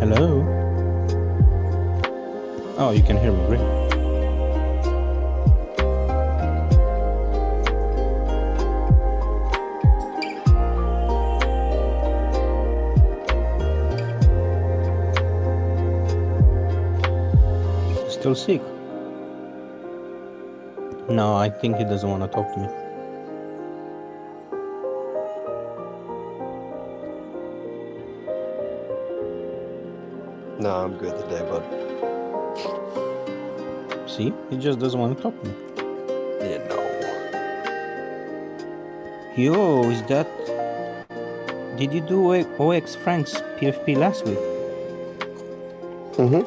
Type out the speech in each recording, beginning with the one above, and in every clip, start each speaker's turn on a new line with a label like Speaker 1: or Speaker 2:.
Speaker 1: Hello? Oh, you can hear me, great. Still sick? No, I think he doesn't want to talk to me.
Speaker 2: No, I'm good today, bud.
Speaker 1: See? He just doesn't want to talk to me.
Speaker 2: Yeah, no.
Speaker 1: Yo, is that... Did you do OX Frank's PFP last week?
Speaker 2: Mm-hmm.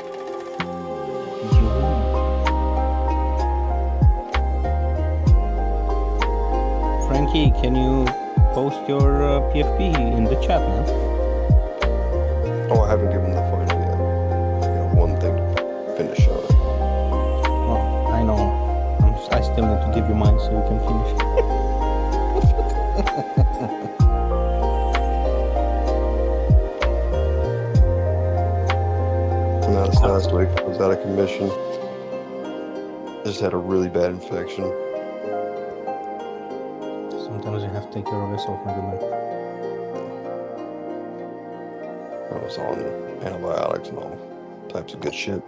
Speaker 1: Frankie, can you post your PFP in the chat, man?
Speaker 2: Oh, I haven't given the final yet. I got one thing to finish on it.
Speaker 1: Oh, I know. I still need to give you mine so you can finish.
Speaker 2: And that's last week. I was out of commission. Just had a really bad infection.
Speaker 1: Sometimes you have to take care of yourself, my good man.
Speaker 2: I was on antibiotics and all types of good shit.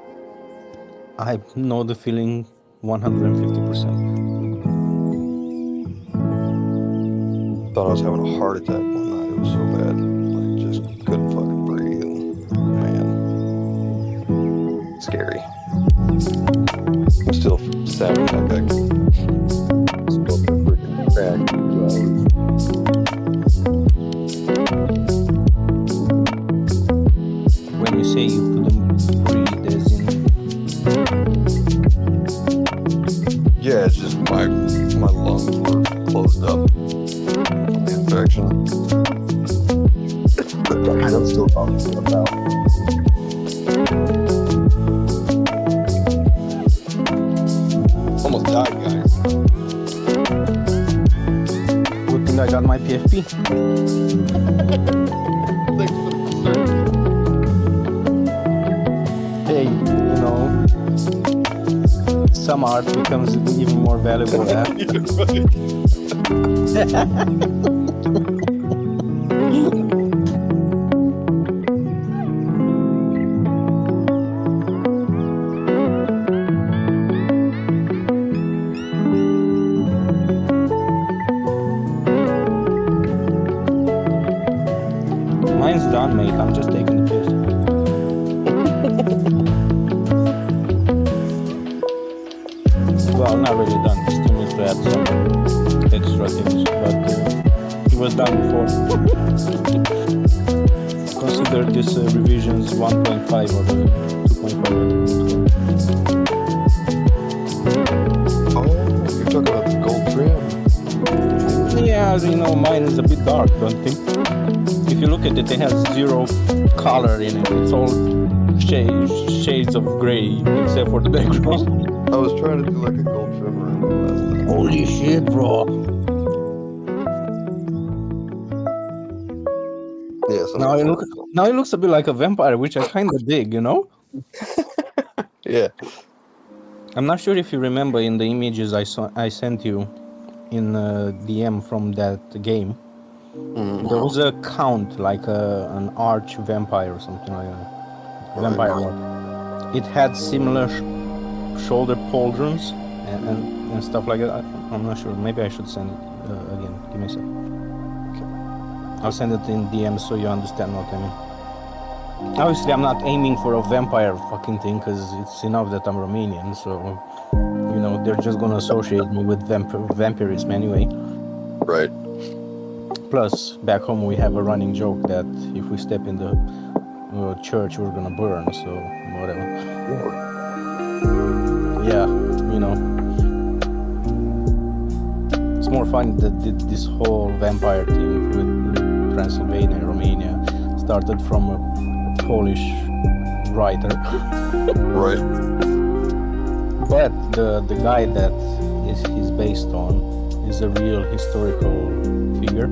Speaker 1: I know the feeling 150%.
Speaker 2: Thought I was having a heart attack one night. It was so bad. Like, just couldn't fucking breathe. And, man, scary. I'm still sounding like I smoked a freaking crack for 2 hours.
Speaker 1: When you say you couldn't breathe, as in...
Speaker 2: Yeah, it's just my lungs were closed up from the infection. I'm still talking about. Almost died, guys.
Speaker 1: Good thing I got my PFP.
Speaker 2: Thanks for the concern.
Speaker 1: Hey, you know, some art becomes even more valuable after. Mine's done, mate. I'm just taking the piss. Well, not really done. Still needs to add some extra things, but it was done before. Consider this revisions 1.5 or 2.5.
Speaker 2: Oh, you're talking about the gold trim.
Speaker 1: Yeah, you know, mine is a bit dark, don't you think? If you look at it, it has zero color in it. It's all shades of gray, except for the background.
Speaker 2: I was trying to do like a gold trim around it last time.
Speaker 1: Holy shit, bro.
Speaker 2: Yeah, so
Speaker 1: Now it looks a bit like a vampire, which I kind of dig, you know?
Speaker 2: Yeah.
Speaker 1: I'm not sure if you remember in the images I sent you in DM from that game. There was a count, like an arch vampire or something like that. Vampire lord. It had similar shoulder pauldrons and stuff like that. I'm not sure. Maybe I should send it again. Give me a sec. I'll send it in DM so you understand what I mean. Obviously, I'm not aiming for a vampire fucking thing because it's enough that I'm Romanian, so you know they're just gonna associate me with vampirism anyway.
Speaker 2: Right.
Speaker 1: Plus, back home we have a running joke that if we step in the church, we're gonna burn. So whatever. Yeah, you know. It's more fun that this whole vampire thing with Transylvania, Romania, started from a Polish writer.
Speaker 2: Right.
Speaker 1: But the guy that he's based on is a real historical figure.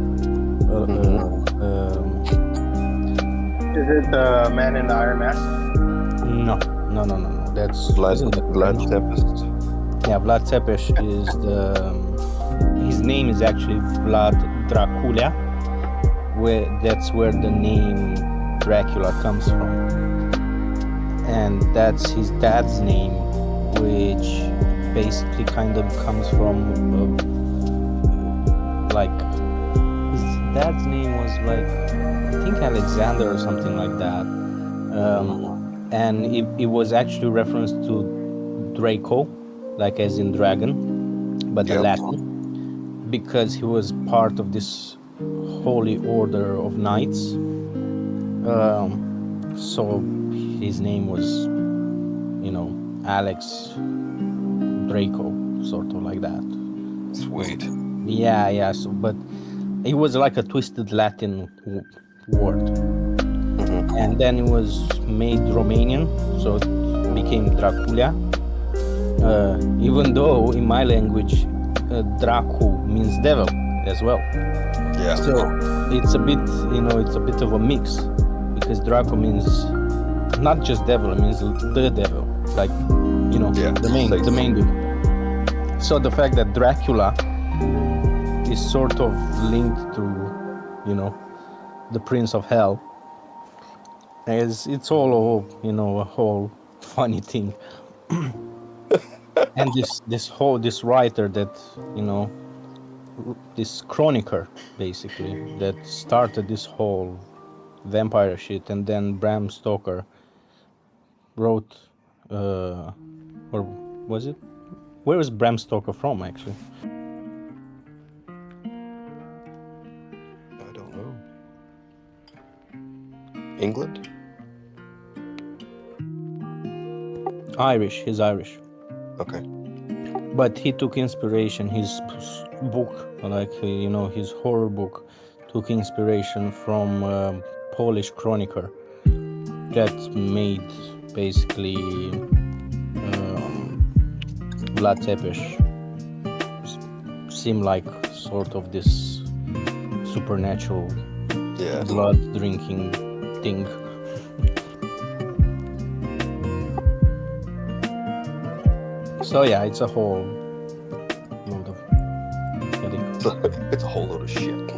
Speaker 1: Is it the Man in the Iron Mask? No. That's
Speaker 2: Vlad Tepes.
Speaker 1: Yeah, Vlad Tepes is his name is actually Vlad Dracula. That's where the name Dracula comes from, and that's his dad's name, which basically kind of comes from like his dad's name was like I think Alexander or something like that, and it was actually reference to Draco, like as in dragon, but the Latin, because he was part of this holy order of knights. So his name was, Alex Draco, sort of like that.
Speaker 2: Sweet.
Speaker 1: Yeah. So, but it was like a twisted Latin word, and then it was made Romanian, so it became Dracula. Even though in my language, Dracu means devil as well.
Speaker 2: Yeah.
Speaker 1: So it's a bit, it's a bit of a mix, because Draco means not just devil, it means the devil, like, the main dude. So the fact that Dracula is sort of linked to, the Prince of Hell, it's all, a whole funny thing. And this writer that, this chronicler basically that started this whole vampire shit, and then Bram Stoker wrote, or was it? Where is Bram Stoker from, actually?
Speaker 2: I don't know. England?
Speaker 1: Irish. He's Irish.
Speaker 2: Okay.
Speaker 1: But he took inspiration, his book, like, his horror book, took inspiration from Polish chronicler that made basically Vlad Tepes seem like sort of this supernatural blood drinking thing. So yeah, it's a whole load of
Speaker 2: it's a whole load of shit.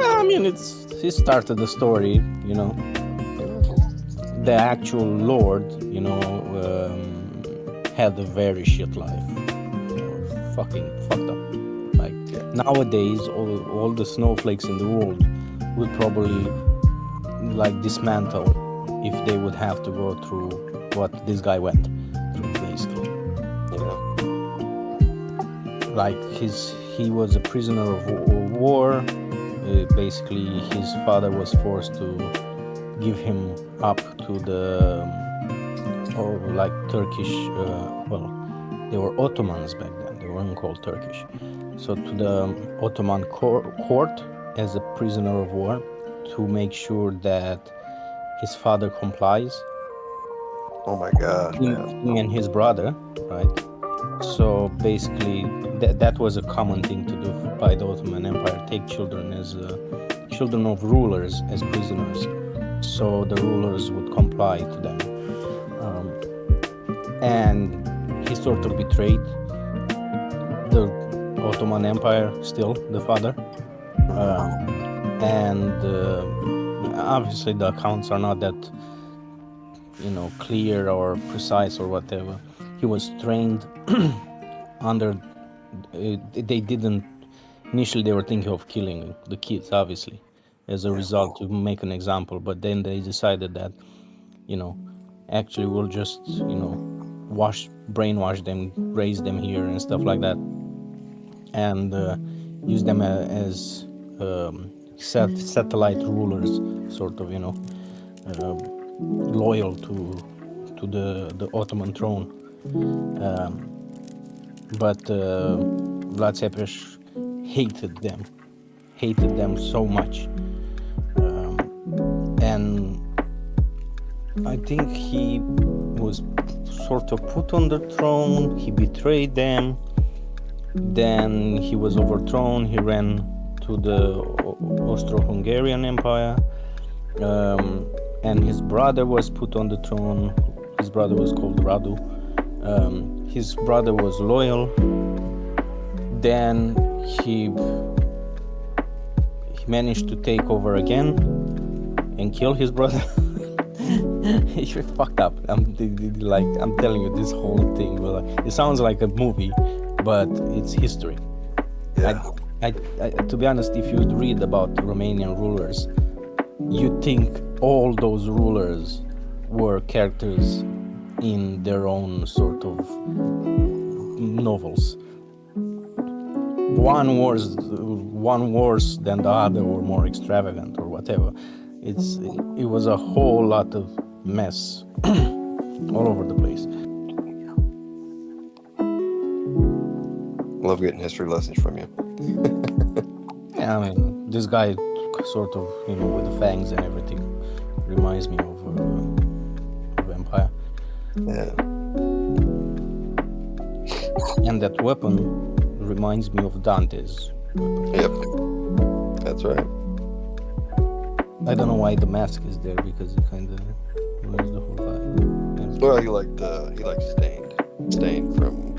Speaker 1: I mean, he started the story, the actual Lord, had a very shit life, fucking fucked up. Like nowadays, all the snowflakes in the world would probably like dismantle if they would have to go through what this guy went through, basically. Like he was a prisoner of war. Basically, his father was forced to give him up to the Turkish. They were Ottomans back then. They weren't called Turkish. So to the Ottoman court as a prisoner of war, to make sure that his father complies.
Speaker 2: Oh my God!
Speaker 1: Him and his brother, right? So basically, that was a common thing to do by the Ottoman Empire: take children as children of rulers as prisoners, so the rulers would comply to them. And he sort of betrayed the Ottoman Empire, still the father. And obviously the accounts are not that clear or precise or whatever. He was trained under they didn't initially, they were thinking of killing the kids, obviously, as a result, to make an example, but then they decided that actually we'll just brainwash them, raise them here and stuff like that, and use them as satellite rulers, sort of, loyal to the Ottoman throne. But Vlad Tepes hated them so much, and I think he was sort of put on the throne. He betrayed them. Then he was overthrown. He ran to the Austro-Hungarian Empire, and his brother was put on the throne. His brother was called Radu. His brother was loyal. Then he managed to take over again and kill his brother. He fucked up. I'm telling you this whole thing. It sounds like a movie, but it's history.
Speaker 2: Yeah.
Speaker 1: I to be honest, if you read about Romanian rulers, you think all those rulers were characters in their own sort of novels. One worse than the other, or more extravagant, or whatever. It was a whole lot of mess all over the place.
Speaker 2: Love getting history lessons from you.
Speaker 1: Yeah, I mean, this guy sort of, with the fangs and everything, reminds me of a vampire.
Speaker 2: Yeah.
Speaker 1: And that weapon reminds me of Dante's weapon.
Speaker 2: Yep. That's right.
Speaker 1: I don't know why the mask is there, because it kind of ruins the whole vibe. Yeah.
Speaker 2: Well, he liked Stained from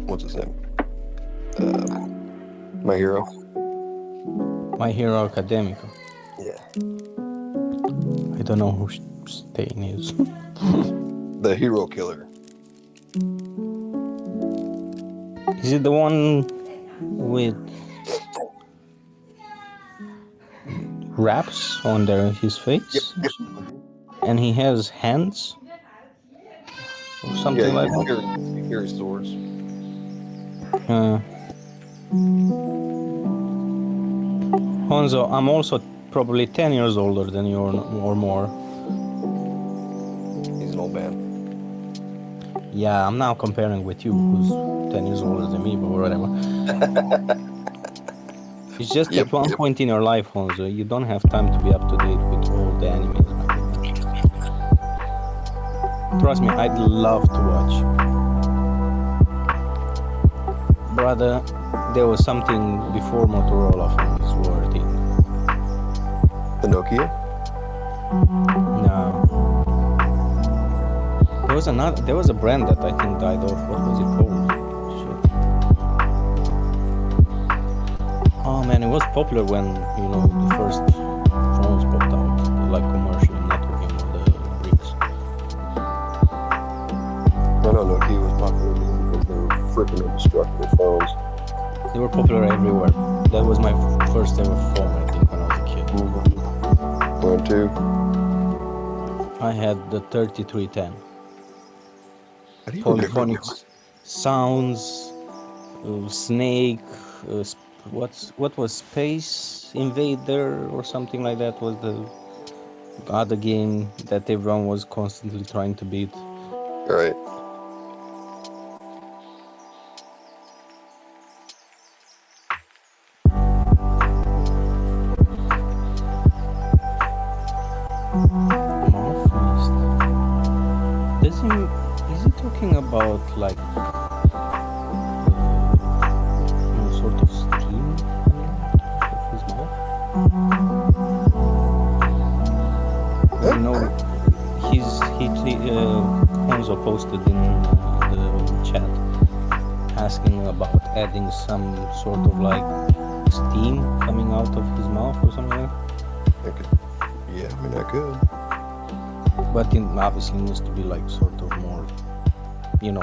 Speaker 2: what's his name? My Hero.
Speaker 1: My Hero Academica.
Speaker 2: Yeah.
Speaker 1: I don't know who Stain is.
Speaker 2: The hero killer.
Speaker 1: Is it the one with wraps on his face?
Speaker 2: Yep.
Speaker 1: And he has hands? Or something like that?
Speaker 2: He carries swords.
Speaker 1: Honzo, I'm also probably 10 years older than you, or more.
Speaker 2: He's an old man.
Speaker 1: Yeah, I'm now comparing with you, who's 10 years older than me, but whatever. It's just at one point in your life, Honzo, you don't have time to be up to date with all the animes. Trust me, I'd love to watch. Brother, there was something before Motorola from this war thing.
Speaker 2: The Nokia?
Speaker 1: No. There was a brand that I think died off. What was it called? Shit. Oh man, it was popular when, the first phones popped out, like commercial networking with the bricks.
Speaker 2: I know Nokia was popular because they were freaking indestructible phones.
Speaker 1: They were popular everywhere. That was my first ever phone, I think, when I was a kid.
Speaker 2: Mine too.
Speaker 1: I had the 3310.
Speaker 2: How do you
Speaker 1: Polyphonic sounds, Snake, what was Space Invader or something like that was the other game that everyone was constantly trying to beat.
Speaker 2: Right.
Speaker 1: Is he talking about like sort of steam coming out of his mouth? Honzo posted in the chat asking about adding some sort of like steam coming out of his mouth or something like that.
Speaker 2: I could.
Speaker 1: But it obviously needs to be like sort of more,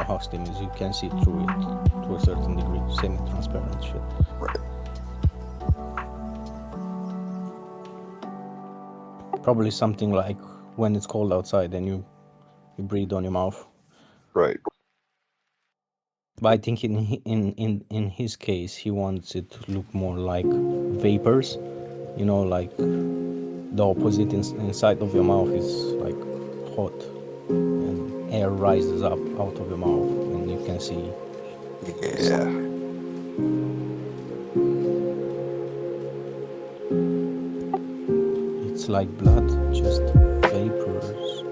Speaker 1: how steam is, you can see through it to a certain degree, semi-transparent shit.
Speaker 2: Right.
Speaker 1: Probably something like when it's cold outside and you breathe on your mouth.
Speaker 2: Right.
Speaker 1: But I think in his case, he wants it to look more like vapors, like the opposite inside of your mouth is like hot and air rises up out of your mouth and you can see.
Speaker 2: Yeah.
Speaker 1: It's like blood, just vapors.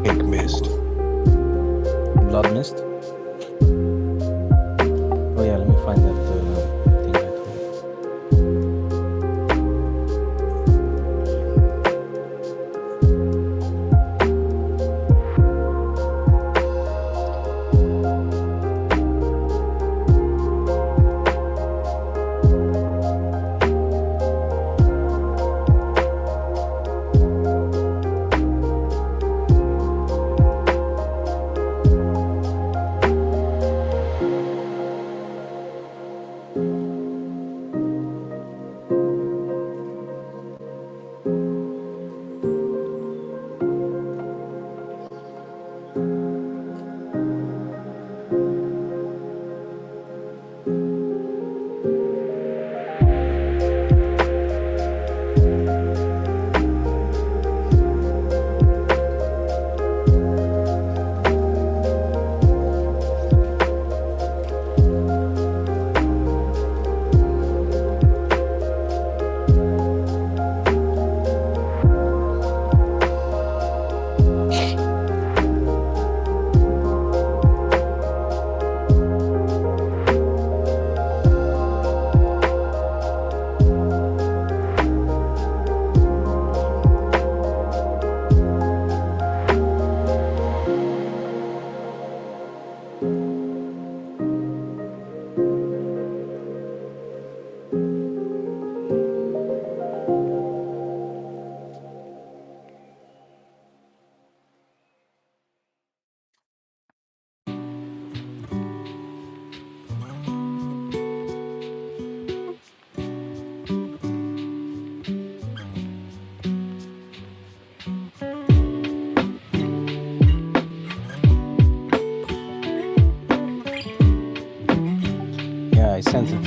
Speaker 2: Ink mist.
Speaker 1: Blood mist? Oh yeah, let me find that thing right here.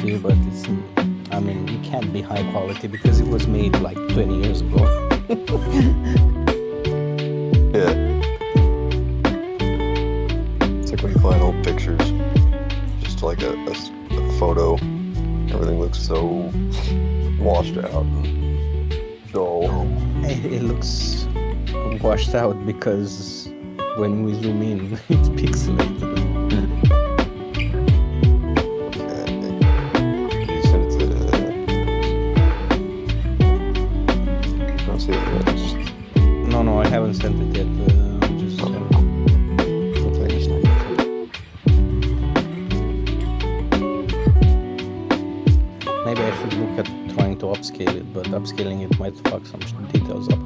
Speaker 1: quality, but it's, I mean, it can't be high quality because it was made like 20 years ago.
Speaker 2: Yeah. It's like when you find old pictures, just like a photo, everything looks so washed out and dull.
Speaker 1: It looks washed out because when we zoom in, it's pixelated.
Speaker 2: You sent it to I don't see it yet.
Speaker 1: No, I haven't sent it yet. Just maybe I should look at trying to upscale it, but upscaling it might fuck some details up.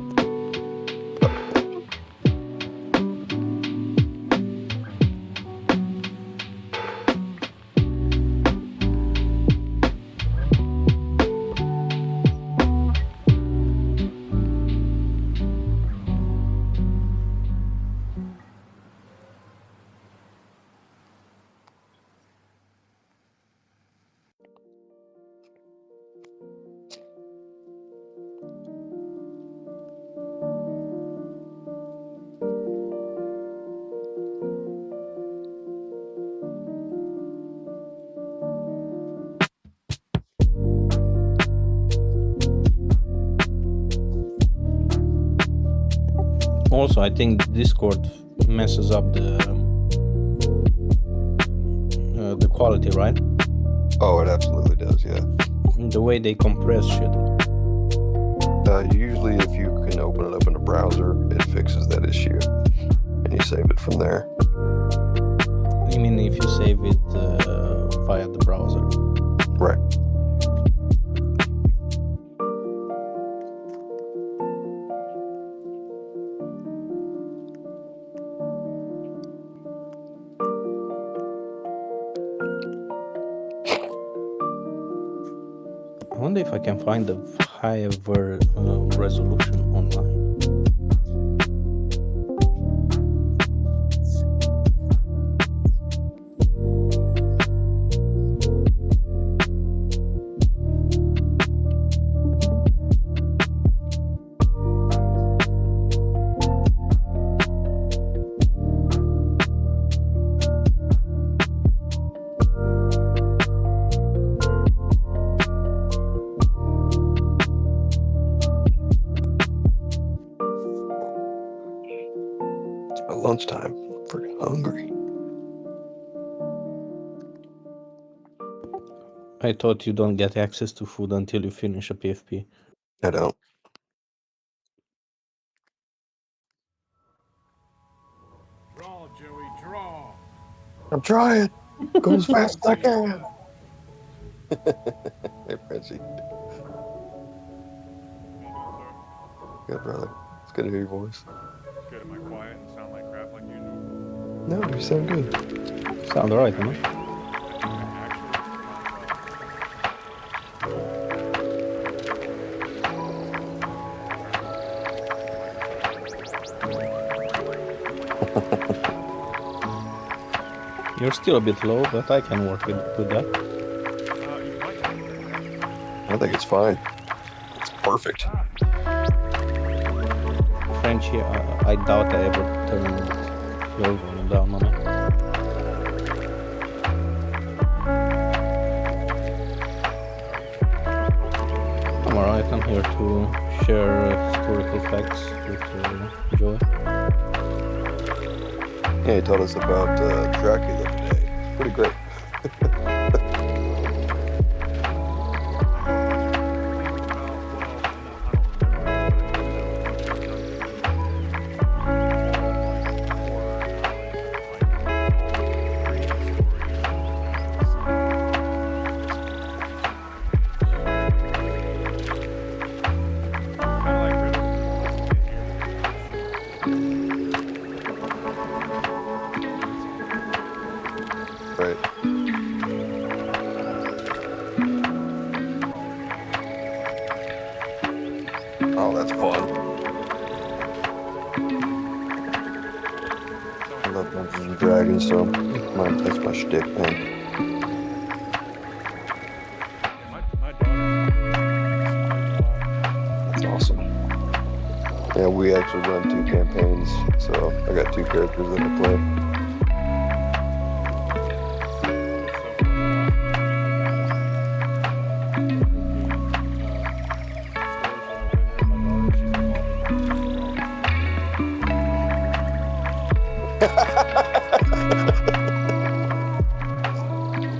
Speaker 1: Also, I think Discord messes up the quality, right?
Speaker 2: Oh, it absolutely does, yeah.
Speaker 1: The way they compress shit.
Speaker 2: Usually if you can open it up in a browser, it fixes that issue, and you save it from there.
Speaker 1: You mean if you save it via the browser?
Speaker 2: Right.
Speaker 1: I wonder if I can find a higher resolution online.
Speaker 2: Lunchtime. I'm freaking hungry.
Speaker 1: I thought you don't get access to food until you finish a PFP.
Speaker 2: I don't.
Speaker 3: Draw, Joey, draw.
Speaker 2: I'm trying. Go as fast as I can. Hey, Frenchie. Good, brother. It's good to hear your voice.
Speaker 3: Good. Am I quiet and sound like crap like usual?
Speaker 2: No, you sound good.
Speaker 1: Sound alright, huh? You're still a bit low, but I can work with that.
Speaker 2: I think it's fine. It's perfect.
Speaker 1: Frenchie, I doubt I ever turned your volume down on it. I'm alright, I'm here to share historical facts with Joey.
Speaker 2: Yeah, he told us about Dracula today. It's pretty great. Right. Oh, that's fun. I love Dungeons and Dragons, so that's my shtick, man. That's awesome. Yeah, we actually run 2 campaigns, so I got 2 characters that I play.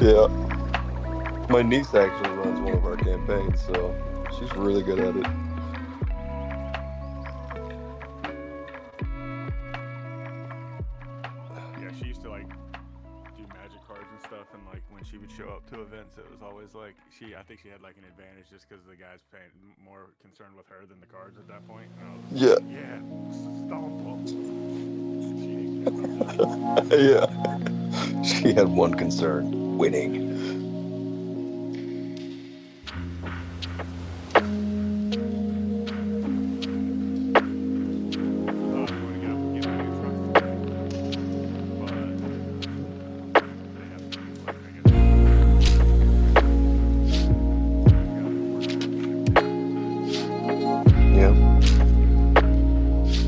Speaker 2: Yeah. My niece actually runs one of our campaigns, so she's really good at it.
Speaker 3: Yeah, she used to like do magic cards and stuff, and like when she would show up to events, it was always like I think she had like an advantage just because the guys paying more concerned with her than the cards at that point. And I was
Speaker 2: Yeah.
Speaker 3: like, yeah, stomp them. She didn't care about that.
Speaker 2: Yeah. She had one concern: winning. Yeah.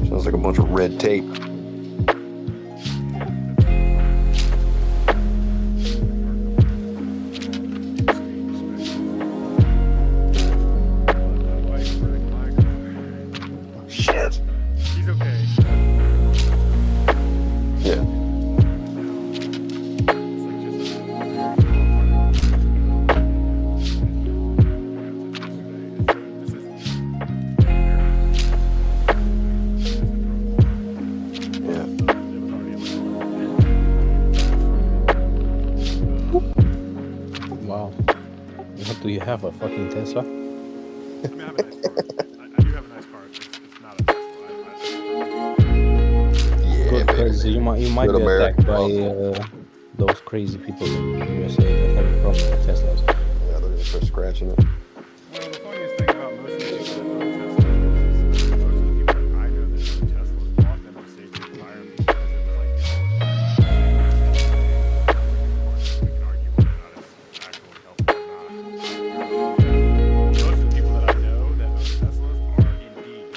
Speaker 2: Sounds like a bunch of red tape. Shit.
Speaker 3: She's okay.
Speaker 2: Yeah.
Speaker 1: Wow. What do you have? A fucking Tesla?
Speaker 3: I mean, I have a nice car. I do have a nice car. It's not a Tesla.
Speaker 2: Yeah,
Speaker 1: Good, because
Speaker 2: baby.
Speaker 1: you might
Speaker 2: Good
Speaker 1: be
Speaker 2: American
Speaker 1: attacked by those crazy people in USA that have a problem with Teslas.
Speaker 2: Yeah, they're gonna start scratching it.
Speaker 3: Well, the funniest thing about most of the people that own Teslas is most of the people that I know that own Teslas bought them to save the environment because it was like we can argue whether or not it's actually helpful or not. Most of the people that I know that own Teslas are indeed.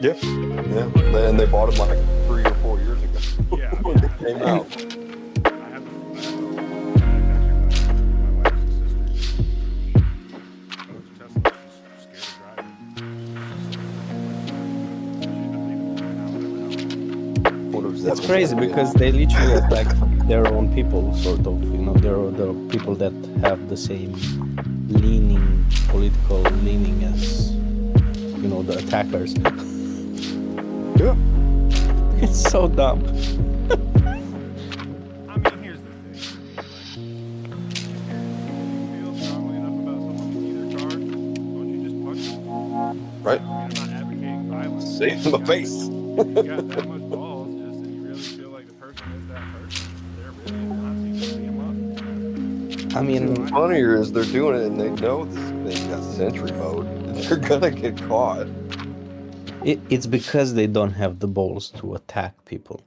Speaker 2: Yeah. And they bought them like 3 or 4 years ago.
Speaker 3: Yeah, I
Speaker 2: when
Speaker 3: mean,
Speaker 2: they came out.
Speaker 3: I have my wife's sister. Tesla, she's scared of driving.
Speaker 1: It's crazy because they literally attack their own people, sort of. You know, there are people that have the same political leaning as, you know, the attackers.
Speaker 2: Yeah.
Speaker 1: It's so dumb.
Speaker 3: I mean, here's the thing for me. Like, if you feel strongly enough about someone who's either car, don't you just punch them?
Speaker 2: Right.
Speaker 3: I mean, I'm not advocating violence.
Speaker 2: Say it in the face.
Speaker 3: If you got that much balls, just and you really feel like the person is that person, they're really a Nazi, just beat them up.
Speaker 1: I mean,
Speaker 2: Funnier is they're doing it and they know this thing got sentry mode. They're gonna get caught.
Speaker 1: it's because they don't have the balls to attack people.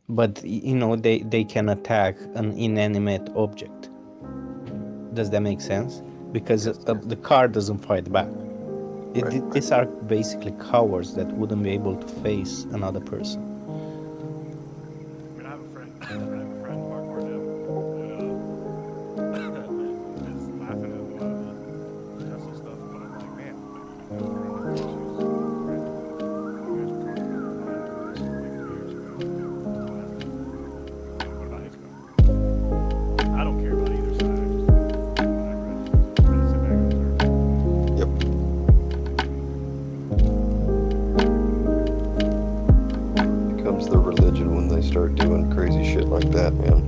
Speaker 1: But, you know, they can attack an inanimate object. Does that make sense? Because the car doesn't fight back.
Speaker 2: Right.
Speaker 1: These are basically cowards that wouldn't be able to face another person.
Speaker 3: I mean, I have a friend, Mark Cordell, that is laughing at a lot of the Tesla stuff, but I'm like, man, I have a friend of mine, what about his car? I don't care about either side. I just sit back and observe.
Speaker 2: Yep. Becomes the religion when they start doing crazy shit like that, man.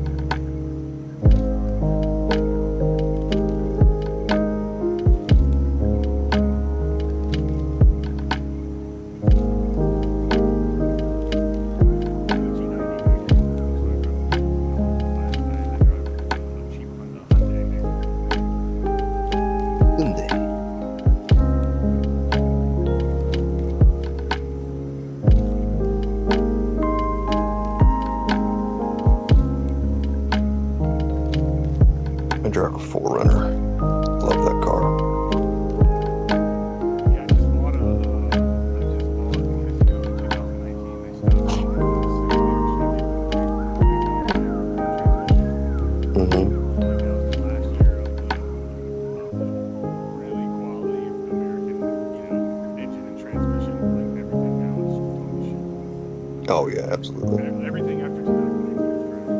Speaker 2: Oh yeah, absolutely.
Speaker 3: Everything after 2019 is trash.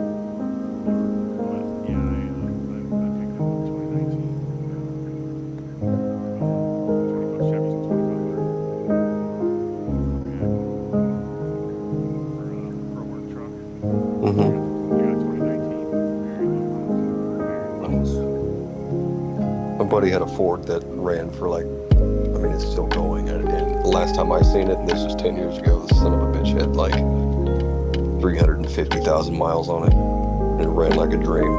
Speaker 3: But yeah, I picked up the 2019 25 Chevy 2500 for for a work truck.
Speaker 2: Mm-hmm.
Speaker 3: I got a 2019, very low miles, very low
Speaker 2: Nice.
Speaker 3: miles.
Speaker 2: My buddy had a Ford that ran for like, I mean, it's still going. And the last time I seen it, and this was 10 years ago, the son of a bitch had like 350,000 miles on it. And it ran like a dream.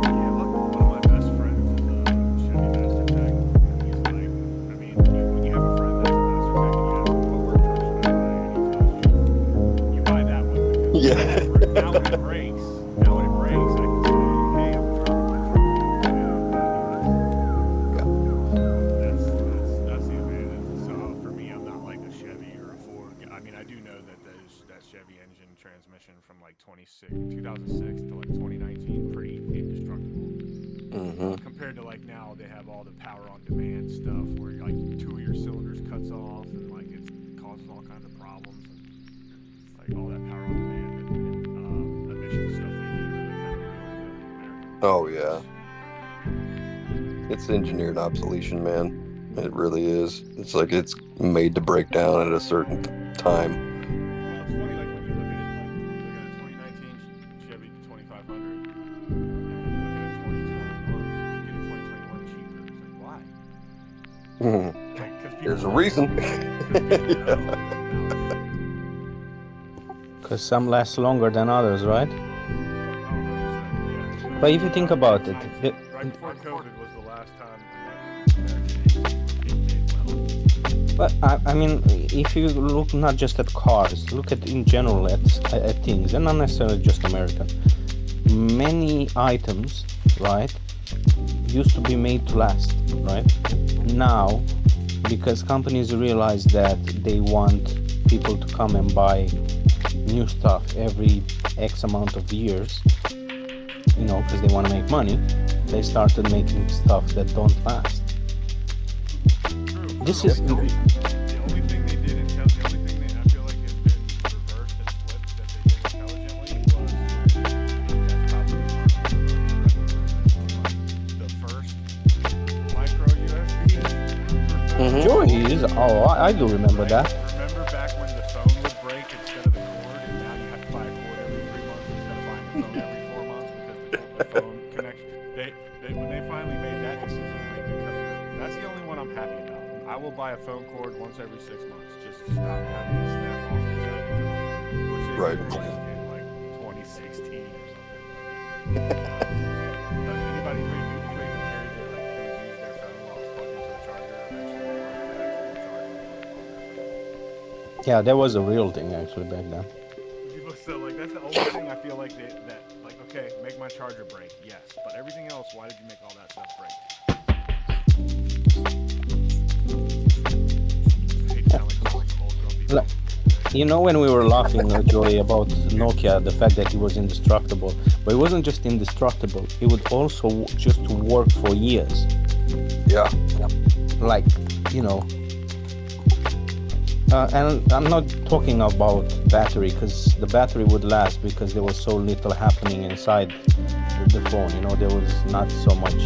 Speaker 3: Yeah, one of my best friends is a Chevy Master Tech, and he's like, I mean, when you have a friend that's a Master Tech and you ask him what work truck should I buy, and he tells you, you buy that one because
Speaker 2: Yeah.
Speaker 3: now when it breaks, I can say, hey, I'm driving my truck now for you.
Speaker 2: Yeah.
Speaker 3: That's the advantage. So for me, I'm not like a Chevy or a Ford. I mean, I do know that that Chevy engine transmission from like 2006 to like 2019 pretty indestructible.
Speaker 2: Mm-hmm.
Speaker 3: Compared to like now, they have all the power on demand stuff where like two of your cylinders cuts off and like it causes all kinds of problems and like all that power on demand and emission stuff they did really kind of ruined the American
Speaker 2: Oh
Speaker 3: progress.
Speaker 2: yeah. It's engineered obsolescence, man. It really is. It's like it's made to break down at a certain time.
Speaker 3: Well, it's funny like when you look at it, like you look at a 2019 Chevy 2500, and then you look at a 2021. You can get a 2021 cheaper. It's like why? Like because people
Speaker 2: There's a
Speaker 3: know.
Speaker 2: reason.
Speaker 3: Because people know
Speaker 2: Yeah.
Speaker 3: about shit.
Speaker 1: Because some last longer than others, right?
Speaker 3: Oh, 100%. Yeah.
Speaker 1: But if you think about it,
Speaker 3: Right before COVID was the last time American engines were being made well.
Speaker 1: but I mean, if you look not just at cars, look at in general at things, and not necessarily just American. Many items, right, used to be made to last, right? Now, because companies realize that they want people to come and buy new stuff every X amount of years, you know, because they want to make money, they started making stuff that don't last.
Speaker 3: True.
Speaker 1: This is
Speaker 3: The only thing they did, the only thing that I feel like has been reversed and flipped that they did intelligently was when, and you guys probably aren't old enough to recognize this, but like the first micro USB for phone
Speaker 2: Mhm.
Speaker 1: sure he is. Oh, I do remember that.
Speaker 3: Remember back when the phone would break instead of the cord, and now you have to buy a cord every 3 months instead of buying a phone every 4 months because the phone connection. They when they finally made that decision to make the cut, that's the only one I'm happy about. I will buy a phone cord once every 6 months. Just stop having it snap off inside the telephone, which they
Speaker 2: Right.
Speaker 3: did in like 2016 or something. But anybody who carried it, like who would use their phone while it's plugged into a charger, eventually broke the actual charger on their phone.
Speaker 1: Yeah, that was a real thing actually back then.
Speaker 3: So like that's the only thing I feel like that like okay, make my charger break, yes, but everything else, why did you make all that stuff break? I hate to sound like old grumpy
Speaker 1: Like,
Speaker 3: today.
Speaker 1: you know, when we were laughing, Joey, about Nokia, the fact that it was indestructible, but it wasn't just indestructible; it would also just work for years.
Speaker 2: Yeah.
Speaker 1: Like, you know, and I'm not talking about battery, because the battery would last because there was so little happening inside the phone. You know, there was not so much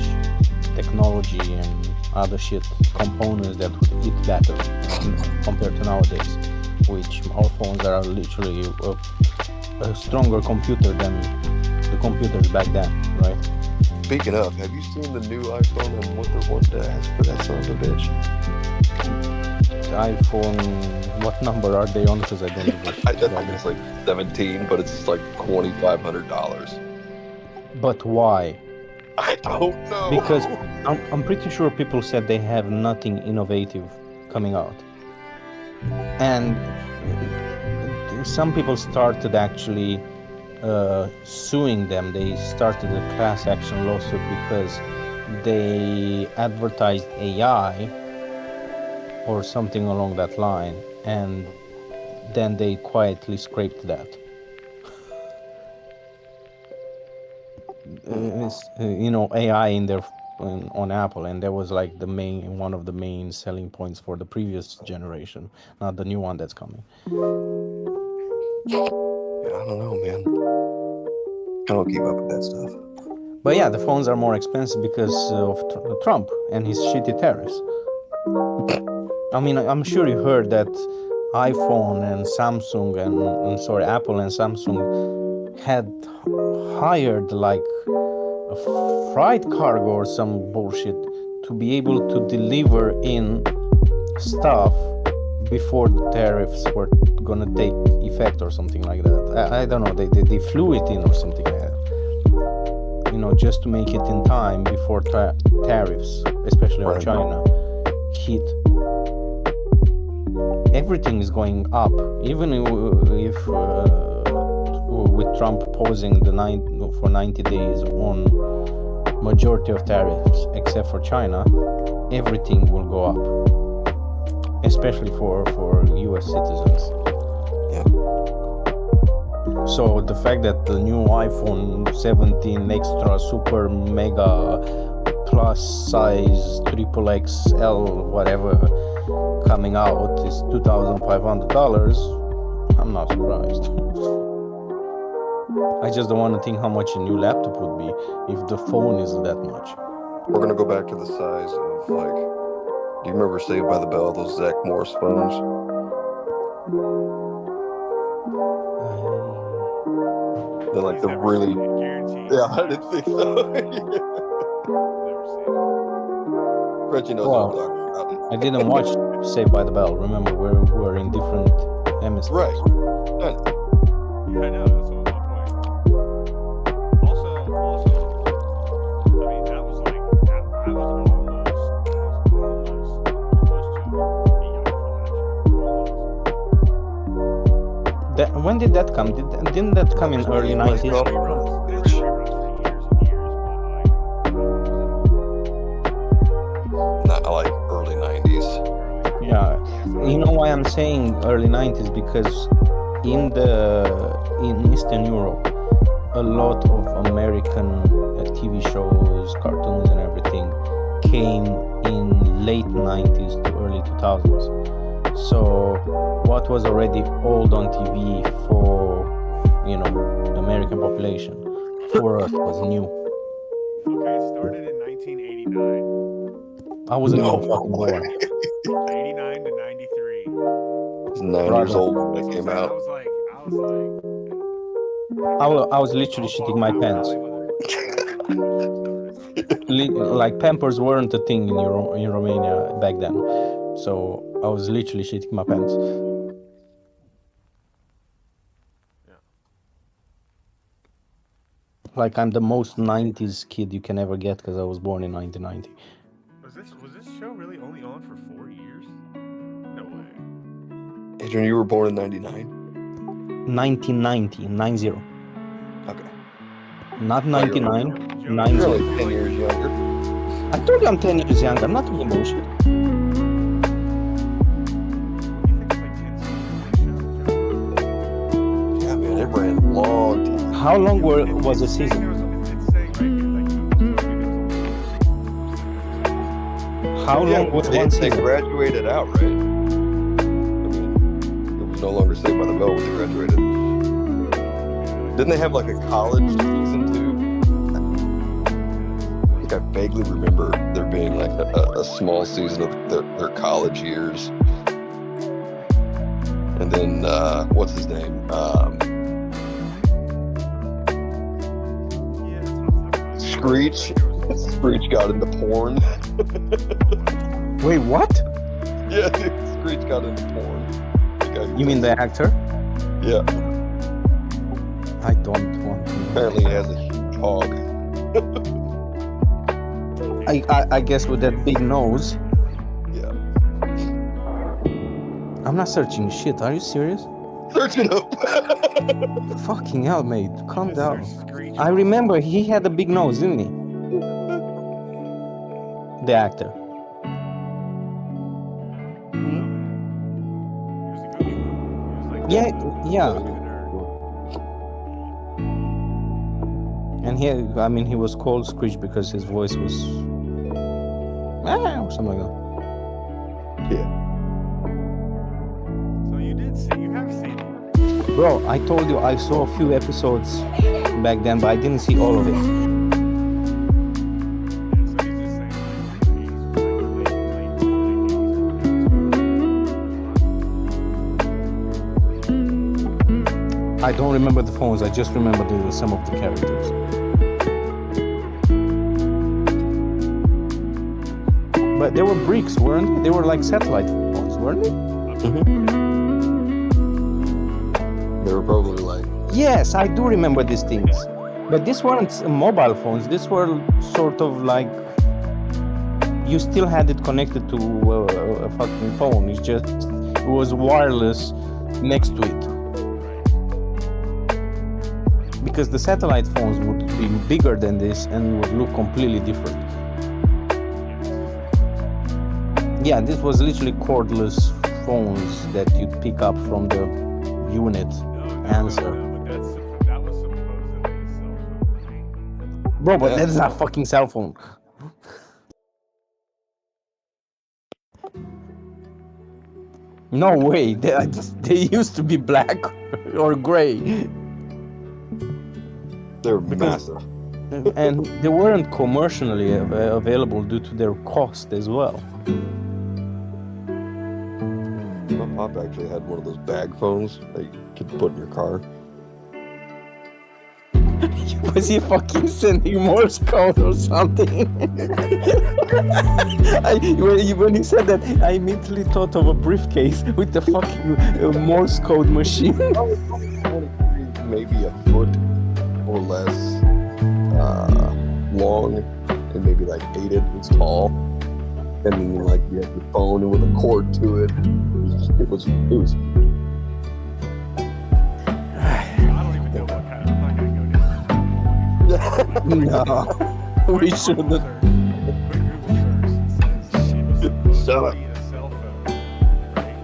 Speaker 1: technology and other shit components that would eat battery, you know, compared to nowadays, which our phones are literally a stronger computer than the computers back then, right?
Speaker 2: Speaking of, have you seen the new iPhone and what the ask for that son of a bitch?
Speaker 1: iPhone, what number are they on? Because I don't give a shit
Speaker 2: I think
Speaker 1: about
Speaker 2: it's
Speaker 1: it.
Speaker 2: like 17, but it's like $2,500.
Speaker 1: But why?
Speaker 2: I don't know.
Speaker 1: Because I'm pretty sure people said they have nothing innovative coming out, and some people started actually suing them. They started a class action lawsuit because they advertised AI or something along that line, and then they quietly scraped that. You know, AI in their on Apple, and that was like the main one of the main selling points for the previous generation, not the new one that's coming.
Speaker 2: I don't know, man. I don't keep up with that stuff.
Speaker 1: But yeah, the phones are more expensive because of Trump and his shitty tariffs. I mean, I'm sure you heard that iPhone and Samsung and sorry, Apple and Samsung had hired like a freight cargo or some bullshit to be able to deliver in stuff before the tariffs were gonna take effect or something like that. I don't know, they flew it in or something like that. You know, just to make it in time before tariffs, especially on China, hit. Everything is going up, even if with Trump posing for 90 days on majority of tariffs except for China, everything will go up, especially for US citizens.
Speaker 2: Yeah.
Speaker 1: So the fact that the new iPhone 17 Extra Super Mega Plus size XXL whatever coming out is $2,500, I'm not surprised. I just don't want to think how much a new laptop would be if the phone is that much.
Speaker 2: We're gonna go back to the size of like, do you remember Saved by the Bell, those Zach Morris phones? They're like the really, yeah, I didn't think so. Reggie knows what I'm talking about.
Speaker 1: I didn't watch Saved by the Bell. Remember, we're in different hemispheres.
Speaker 2: Right.
Speaker 3: I know, that's what my point. Also, I mean, that was like, I was almost too young for that show.
Speaker 1: When did that come? Didn't that come in early 90s?
Speaker 3: There's reruns for years and years, but
Speaker 2: Not like early 90s.
Speaker 1: Yeah, you know why I'm saying early 90s? Because in Eastern Europe, a lot of American TV shows, cartoons and everything came in late 90s to early 2000s. So what was already old on TV for, you know, the American population, for us was new.
Speaker 3: Okay, it started in 1989.
Speaker 1: I wasn't even fucking born.
Speaker 3: 89 to 93.
Speaker 2: I was 9 years old when that came out.
Speaker 1: I was literally shitting my pants. Like Pampers weren't a thing in Romania back then, so I was literally shitting my pants.
Speaker 3: Yeah.
Speaker 1: Like I'm the most 90s kid you can ever get because I was born in 1990.
Speaker 3: Was this show really only on for 4 years? No way.
Speaker 2: Adrian, you were born in 99?
Speaker 1: 1990, 90.
Speaker 2: Okay.
Speaker 1: Not 99,
Speaker 2: You're
Speaker 1: 90.
Speaker 2: only 10 years younger.
Speaker 1: I told you I'm 10 years younger, I'm not talking bullshit.
Speaker 2: Yeah, man, it ran long time.
Speaker 1: How long was the season? How long was one
Speaker 2: They
Speaker 1: season?
Speaker 2: graduated out, right? I mean, it was no longer Saved by the Bell when they graduated. Didn't they have like a college season too? I think I vaguely remember there being like a small season of their college years. And then, what's his name? Screech. Screech got into porn.
Speaker 1: Wait, what?
Speaker 2: Yeah, dude, Screech got into porn.
Speaker 1: You mean the actor?
Speaker 2: Yeah.
Speaker 1: I don't want to know.
Speaker 2: Apparently he has a huge hog.
Speaker 1: I guess with that big nose.
Speaker 2: Yeah.
Speaker 1: I'm not searching shit. Are you serious?
Speaker 2: Search it up.
Speaker 1: Fucking hell, mate. Calm down. I remember he had a big nose, didn't he? The actor. Yeah. And he was called Screech because his voice was or something like that.
Speaker 2: Yeah.
Speaker 3: So you have seen it.
Speaker 1: Bro, I told you I saw a few episodes back then, but I didn't see all of it.
Speaker 3: Yeah, so he's just saying like late 80s.
Speaker 1: I don't remember the phones, I just remember some of the characters. But they were bricks, weren't they? They were like satellite phones, weren't they?
Speaker 2: They were probably like,
Speaker 1: Yes, I do remember these things. But these weren't mobile phones. These were sort of like you still had it connected to a fucking phone. It was wireless next to it. Because the satellite phones would be bigger than this and would look completely different. Yeah, this was literally cordless phones that you'd pick up from the unit answer.
Speaker 3: But that was supposedly a cell phone.
Speaker 1: Bro, but that's not a fucking cell phone. No way. They used to be black or gray.
Speaker 2: they're massive.
Speaker 1: And they weren't commercially available due to their cost as well.
Speaker 2: My pop actually had one of those bag phones that you could put in your car.
Speaker 1: Was he fucking sending Morse code or something? When you said that, I immediately thought of a briefcase with the fucking Morse code machine.
Speaker 2: Maybe a foot or less long and maybe like 8 inches tall. And then like you had your phone with a cord to it. It was
Speaker 3: I don't even know what kind. I'm not gonna go down.
Speaker 1: No, we shouldn't.
Speaker 3: Quick Google search says she was supposed
Speaker 2: Shut
Speaker 3: to
Speaker 2: up.
Speaker 3: be a cell phone, right?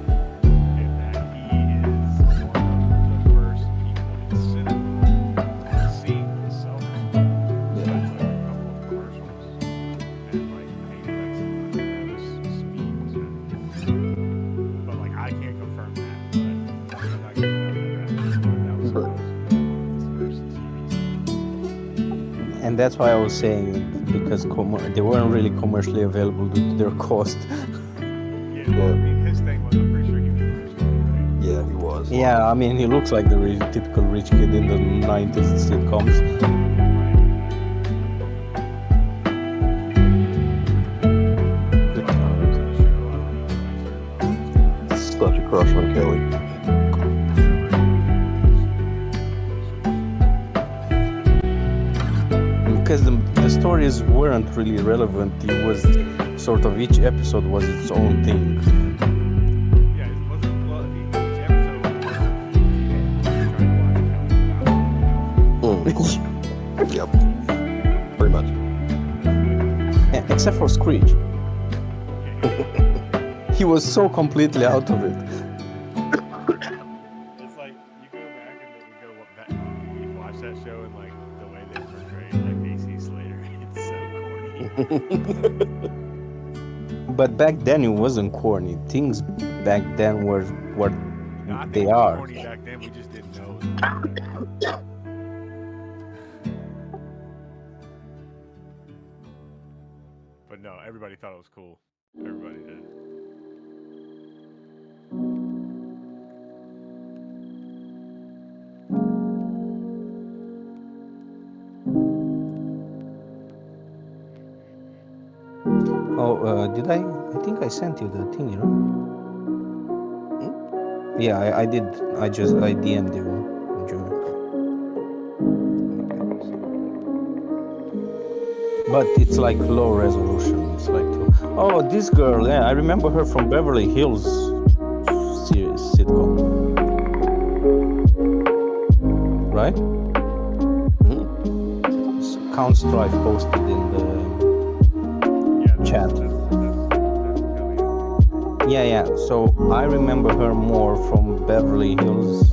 Speaker 3: And that he is one of the first people in cinema to see a cell phone. So that's like a couple of commercials and like maybe like some speeds. But like I can't confirm that. But I'm not gonna know that was supposed to be his first TV.
Speaker 1: And that's why I was saying, because they weren't really commercially available due to their cost.
Speaker 3: Yeah, well, I mean, his thing was, I'm pretty sure he was the first one, right?
Speaker 2: Yeah, he was.
Speaker 1: Yeah, I mean, he looks like the really typical rich kid in the 90s sitcoms.
Speaker 2: Such a crush on Kelly.
Speaker 1: Because the stories weren't really relevant. It was sort of each episode was its own thing.
Speaker 3: Yeah, it wasn't, well, each episode was trying to watch
Speaker 2: Yep. Pretty much.
Speaker 1: Except for Screech. He was so completely out of it.
Speaker 3: It's like, you go back and then you watch that show and like the way they portray like AC Slater, it's so corny.
Speaker 1: But back then it wasn't corny. Things back then were what
Speaker 3: No, I think
Speaker 1: they
Speaker 3: it was
Speaker 1: are.
Speaker 3: corny back then, we just didn't know. But no, everybody thought it was cool. Everybody did.
Speaker 1: Oh, did I? I think I sent you the thing, you know? Yeah, I did. I DM'd you. Joe. But it's like low resolution. It's like, oh, this girl, yeah, I remember her from Beverly Hills series sitcom. Right? Count Strife posted in the chat.
Speaker 3: That's Kelly.
Speaker 1: Yeah. So I remember her more from Beverly Hills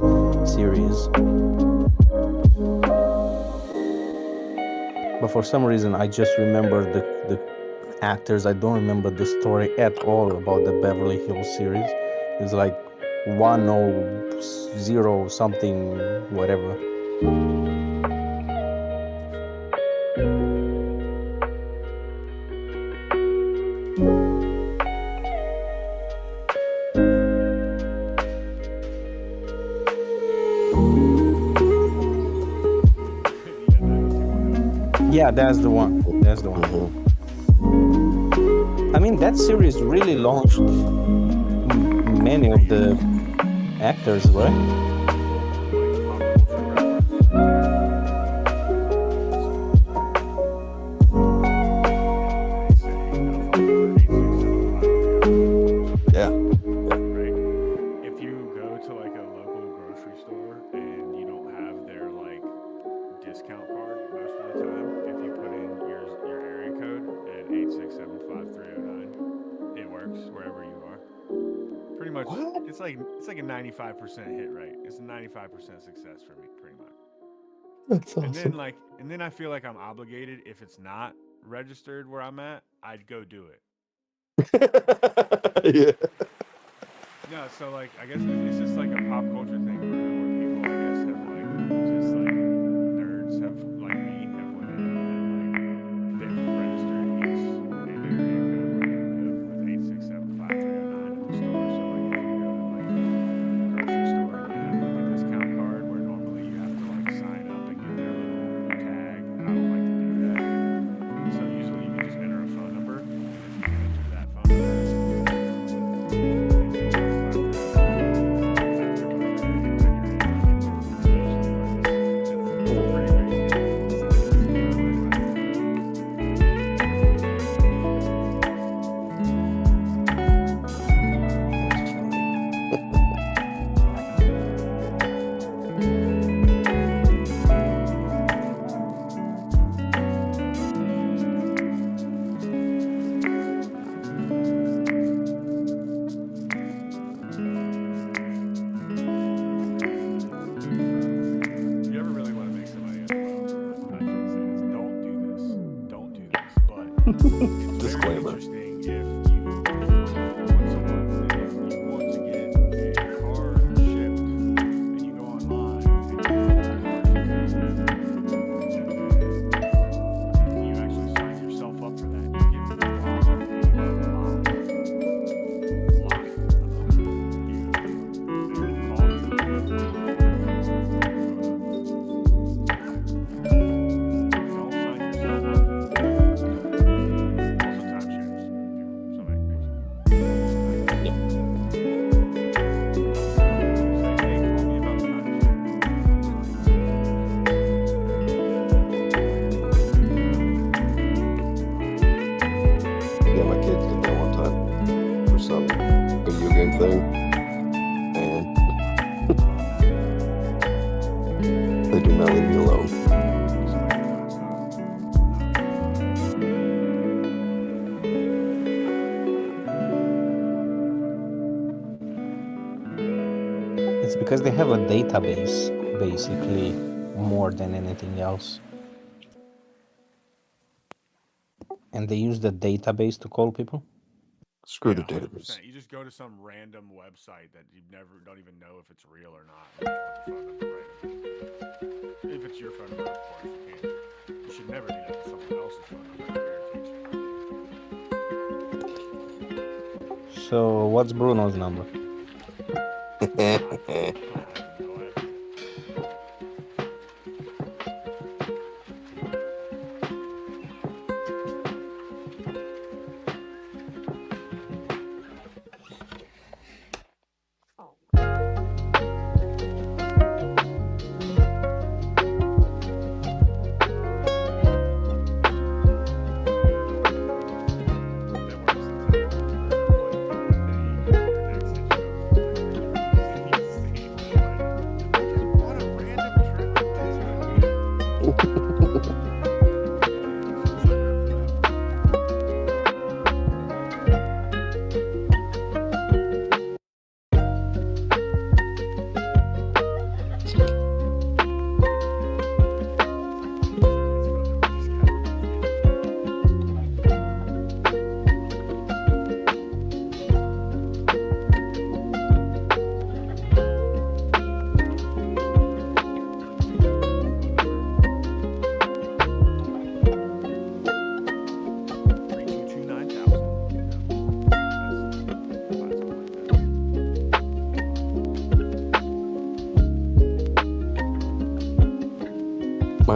Speaker 1: series. But for some reason, I just remember the actors. I don't remember the story at all about the Beverly Hills series. It's like 1 or 0 something, whatever. Yeah, that's the one. That's the one. I mean, that series really launched many of the actors, right?
Speaker 2: Yeah.
Speaker 3: Right? If you go to like a local grocery store and you don't have their like discount card most of the time, if you put in your area code at 8675309, it works wherever you are. Pretty much,
Speaker 2: What?
Speaker 3: it's like a 95% hit rate. It's a 95% success for me, pretty much.
Speaker 2: That's
Speaker 3: And then
Speaker 2: awesome.
Speaker 3: I feel like I'm obligated if it's not registered where I'm at, I'd go do it.
Speaker 2: Yeah.
Speaker 3: No, so like I guess it's just like a pop culture thing where people I guess have like just like nerds have like me have went in and like they've registered each area code where they live with 8675309 at the store. So like if you go to like a grocery store and you have like a discount card where normally you have to like sign up and get their little tag, I don't like to do that. So usually you can just enter a phone number, and if you enter that phone number, if you ever really want to make somebody I shouldn't say this. Don't do this. Don't do this. But it's very
Speaker 2: Disclaimer.
Speaker 3: interesting if you want to get a car shipped and you go online and you order a car shipping and you actually sign yourself up for that. You get a lot of them. They will call don't sign yourself up for that. Also timeshares. If somebody makes
Speaker 1: Yep.
Speaker 3: say, hey, call me about
Speaker 2: Yeah, my kids did that one time for some video game thing, and they do not leave me alone.
Speaker 1: It's because they have a database, basically, more than anything else. And they use the database to call people?
Speaker 2: Screw the
Speaker 3: 100%.
Speaker 2: database.
Speaker 3: You just go to some random website that you don't even know if it's real or not. And you just put the phone number right in. If it's your phone number, of course, you can't. You should never do that with someone else's phone number. That irritates you.
Speaker 1: So, what's Bruno's number?
Speaker 3: I have no idea.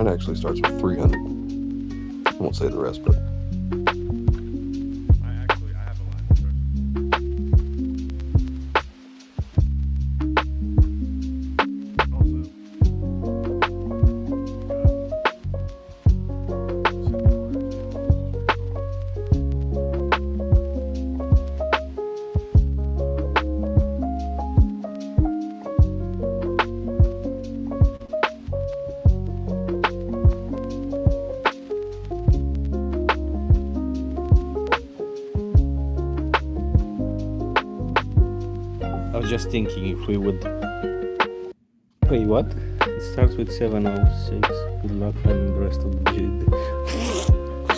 Speaker 2: Mine actually starts with 300. I won't say the rest, but
Speaker 3: I have a line that starts
Speaker 1: I was just thinking if we would. Wait, what? It starts with 706. Good luck finding the rest of the jig.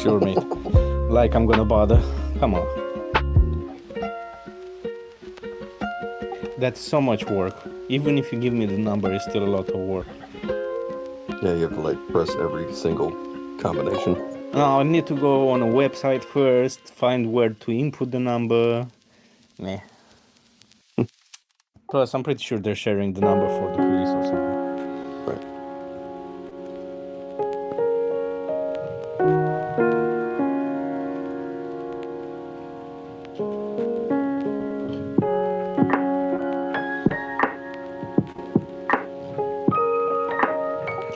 Speaker 1: Sure, mate. Like I'm gonna bother. Come on. That's so much work. Even if you give me the number, it's still a lot of work.
Speaker 2: yeah, you have to like press every single combination.
Speaker 1: Now I need to go on a website first, find where to input the number. Meh. Plus, I'm pretty sure they're sharing the number for the police or something.
Speaker 2: Right.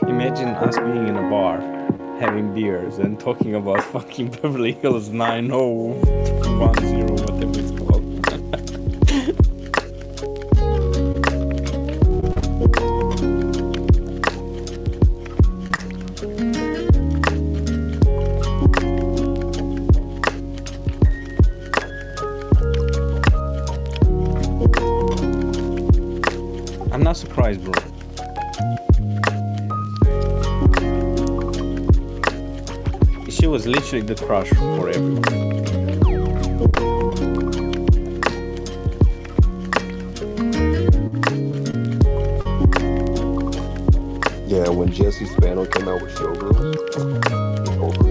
Speaker 1: Imagine us being in a bar, having beers, and talking about fucking Beverly Hills 9010, whatever it's called. I'm not surprised, bro. She was literally the crush for everyone.
Speaker 2: Yeah, when Jesse Spano came out with Showgirls, it was over.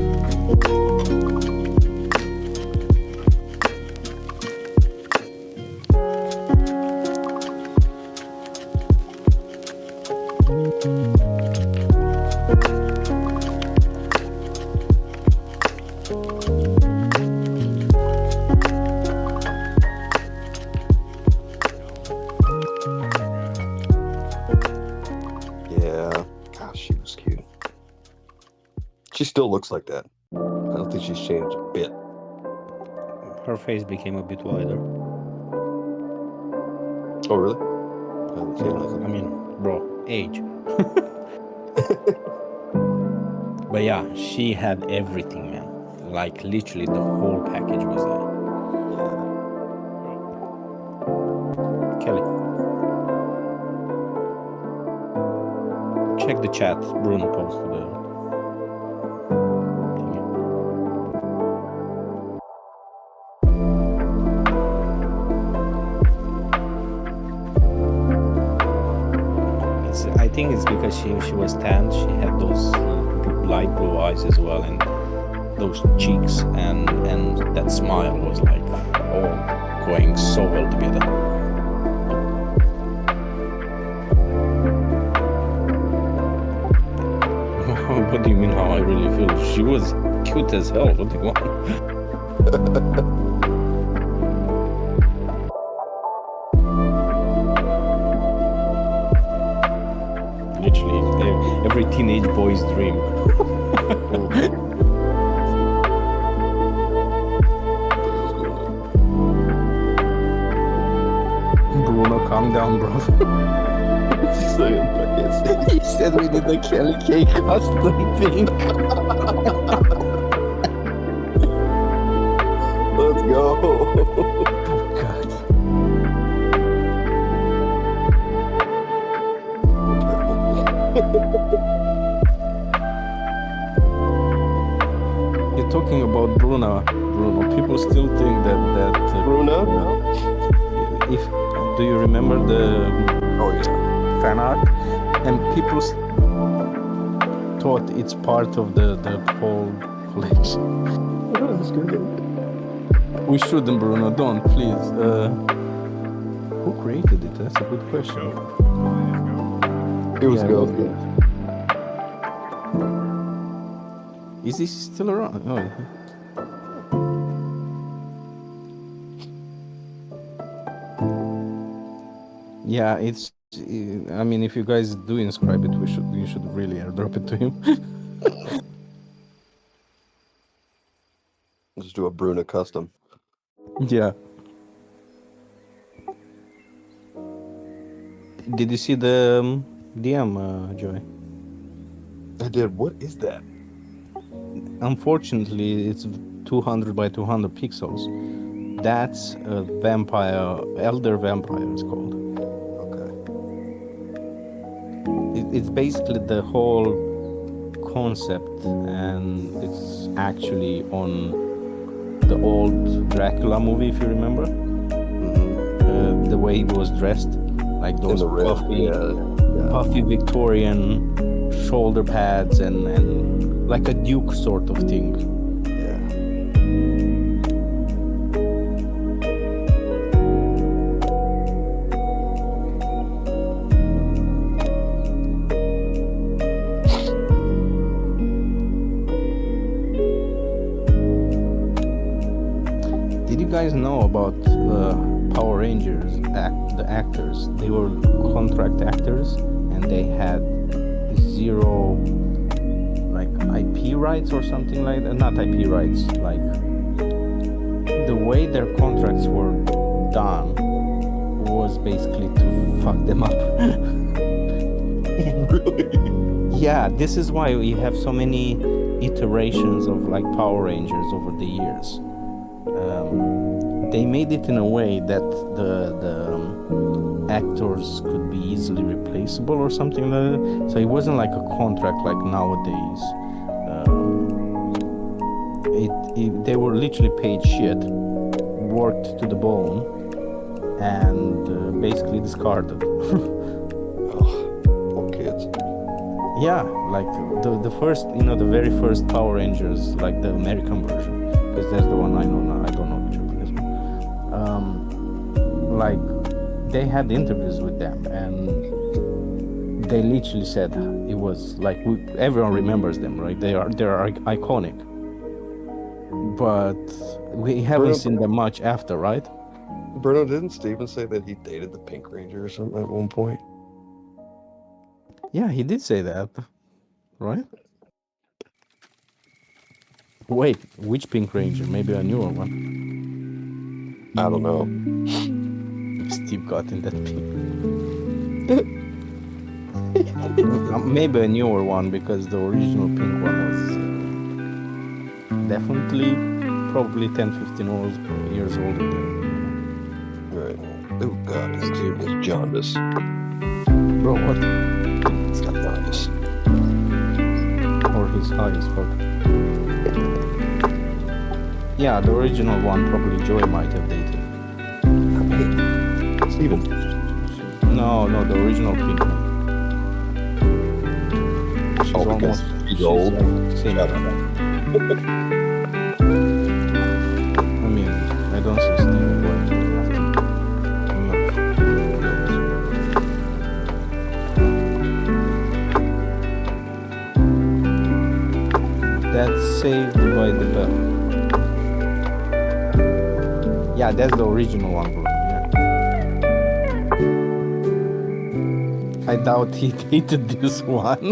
Speaker 2: Yeah, gosh, she was cute. She still looks like that. I don't think she's changed a bit.
Speaker 1: Her face became a bit wider.
Speaker 2: Oh, really? I haven't seen nothing.
Speaker 1: I mean, bro, age. But yeah, she had everything, man. Like, literally the whole package was there. Kelly. Check the chat. Bruno posted it. I think it's because she was tanned. She had those light blue eyes as well, and those cheeks, and that smile was like all going so well together. What do you mean how I really feel? She was cute as hell. What do you want? Literally, every teenage boy's dream. Bruno, calm down, bro.
Speaker 2: What's he saying? I can't see.
Speaker 1: He said we need a Kelly K custom pink.
Speaker 2: Let's go.
Speaker 1: God. You're talking about Bruno. People still think that
Speaker 2: Bruno?
Speaker 1: if do you remember the
Speaker 2: Oh, yeah.
Speaker 1: fan art? And people thought it's part of the whole collection.
Speaker 2: Oh, that's good.
Speaker 1: We shouldn't, Bruno. Don't, please. Who created it? That's a good question.
Speaker 2: It was
Speaker 1: Yeah,
Speaker 2: go.
Speaker 1: it was good. Is he still around? Oh. Yeah, it's. I mean, if you guys do inscribe it, you should really airdrop it to him.
Speaker 2: Just do a Bruna custom.
Speaker 1: Yeah. Did you see the DM, Joy?
Speaker 2: I did. What is that?
Speaker 1: Unfortunately, it's 200 by 200 pixels. That's a vampire, elder vampire. It's called.
Speaker 2: Okay.
Speaker 1: It's basically the whole concept, and it's actually on the old Dracula movie, if you remember. The way he was dressed, like those puffy Victorian shoulder pads and like a duke sort of thing.
Speaker 2: Yeah.
Speaker 1: Did you guys know about Power Rangers, the actors? They were contract actors, and they had zero like IP rights or something like that. Not IP rights, like the way their contracts were done was basically to fuck them up.
Speaker 2: Really?
Speaker 1: Yeah, this is why we have so many iterations of like Power Rangers over the years. They made it in a way that the actors could be easily replaceable or something like that. So it wasn't like a contract like nowadays. They were literally paid shit, worked to the bone, and basically discarded.
Speaker 2: Poor kids.
Speaker 1: Yeah, like the first, the very first Power Rangers, like the American version, because that's the one I know now. I don't know the Japanese one. Like they had interviews with them, and they literally said it was like everyone remembers them, right? They're iconic, but we haven't seen them much after, right?
Speaker 2: Bruno, didn't Steven say that he dated the Pink Ranger or something at one point?
Speaker 1: Yeah, he did say that, right? Wait, which Pink Ranger? Maybe a newer one.
Speaker 2: I don't know.
Speaker 1: Steve got in that pink. Maybe a newer one, because the original pink one was definitely probably 10-15 years older than.
Speaker 2: Right. Oh god, Steven is jaundice.
Speaker 1: Bro, what?
Speaker 2: It's got jaundice.
Speaker 1: Or he's high as fuck. Yeah, the original one probably Joy might have dated.
Speaker 2: Steven.
Speaker 1: No, the original pink one. She's
Speaker 2: because he's old.
Speaker 1: Like same. I mean, I don't see Steven going after. That's Saved by the Bell. Yeah, that's the original one, bro. I doubt he dated this one.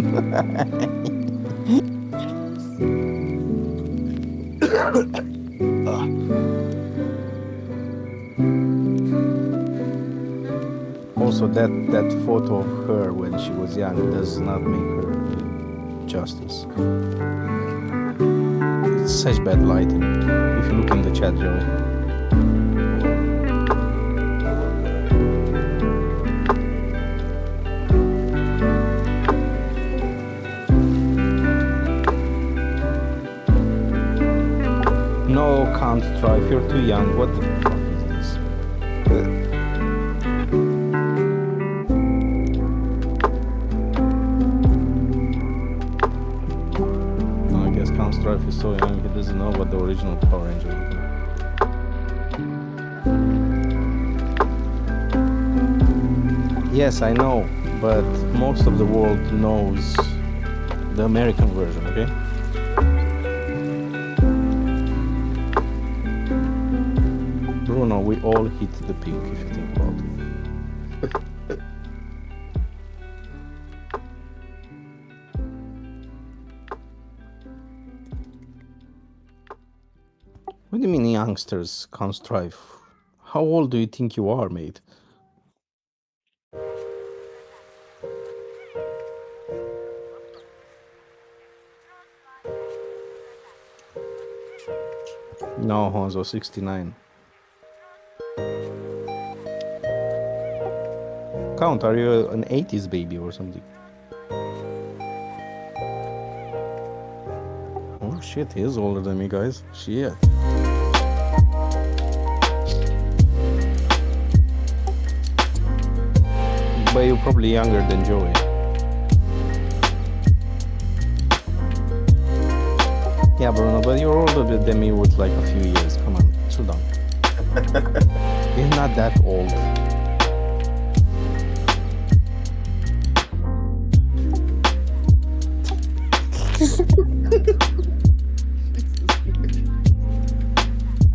Speaker 1: Also, that photo of her when she was young does not make her justice. It's such bad lighting. If you look in the chat, Joey. No, can't try. If you're too young, what the fuck is this? No, I guess Count Strife is so young he doesn't know what the original Power Ranger looked like. Yes, I know, but most of the world knows the American version, okay? Bruno, we all hit the pink if you think about it. What do you mean youngsters can't strive? How old do you think you are, mate? No, Honzo, 69. Count, are you an 80s baby or something? Oh shit, he is older than me, guys. Shit. But you're probably younger than Joey. Yeah, Bruno, but you're older than me with like a few years. Come on, chill down. You're not that old.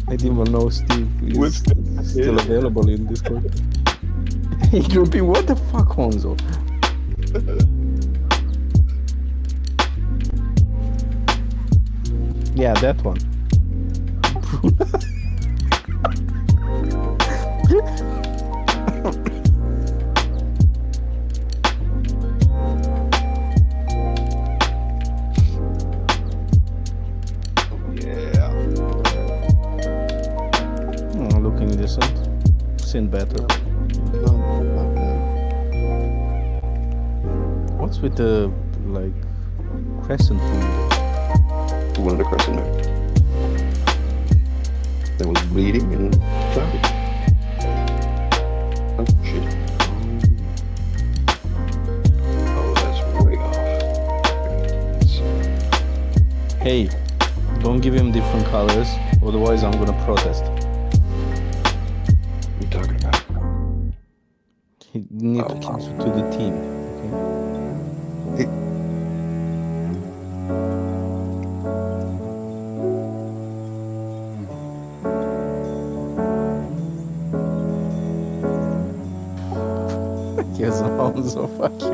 Speaker 1: I didn't even know Steve is still available in Discord. You'll be, what the fuck, Honzo? Yeah, that one. Oh, looking decent. Seen better. What's with the, like, crescent window?
Speaker 2: One of the crescent moon that was bleeding and cloudy. Oh shit. Oh, that's way off.
Speaker 1: Hey, don't give him different colors, otherwise I'm gonna protest.
Speaker 2: What are you talking about?
Speaker 1: He need to keep it to the team, okay? Yes, Alonso, fuck you.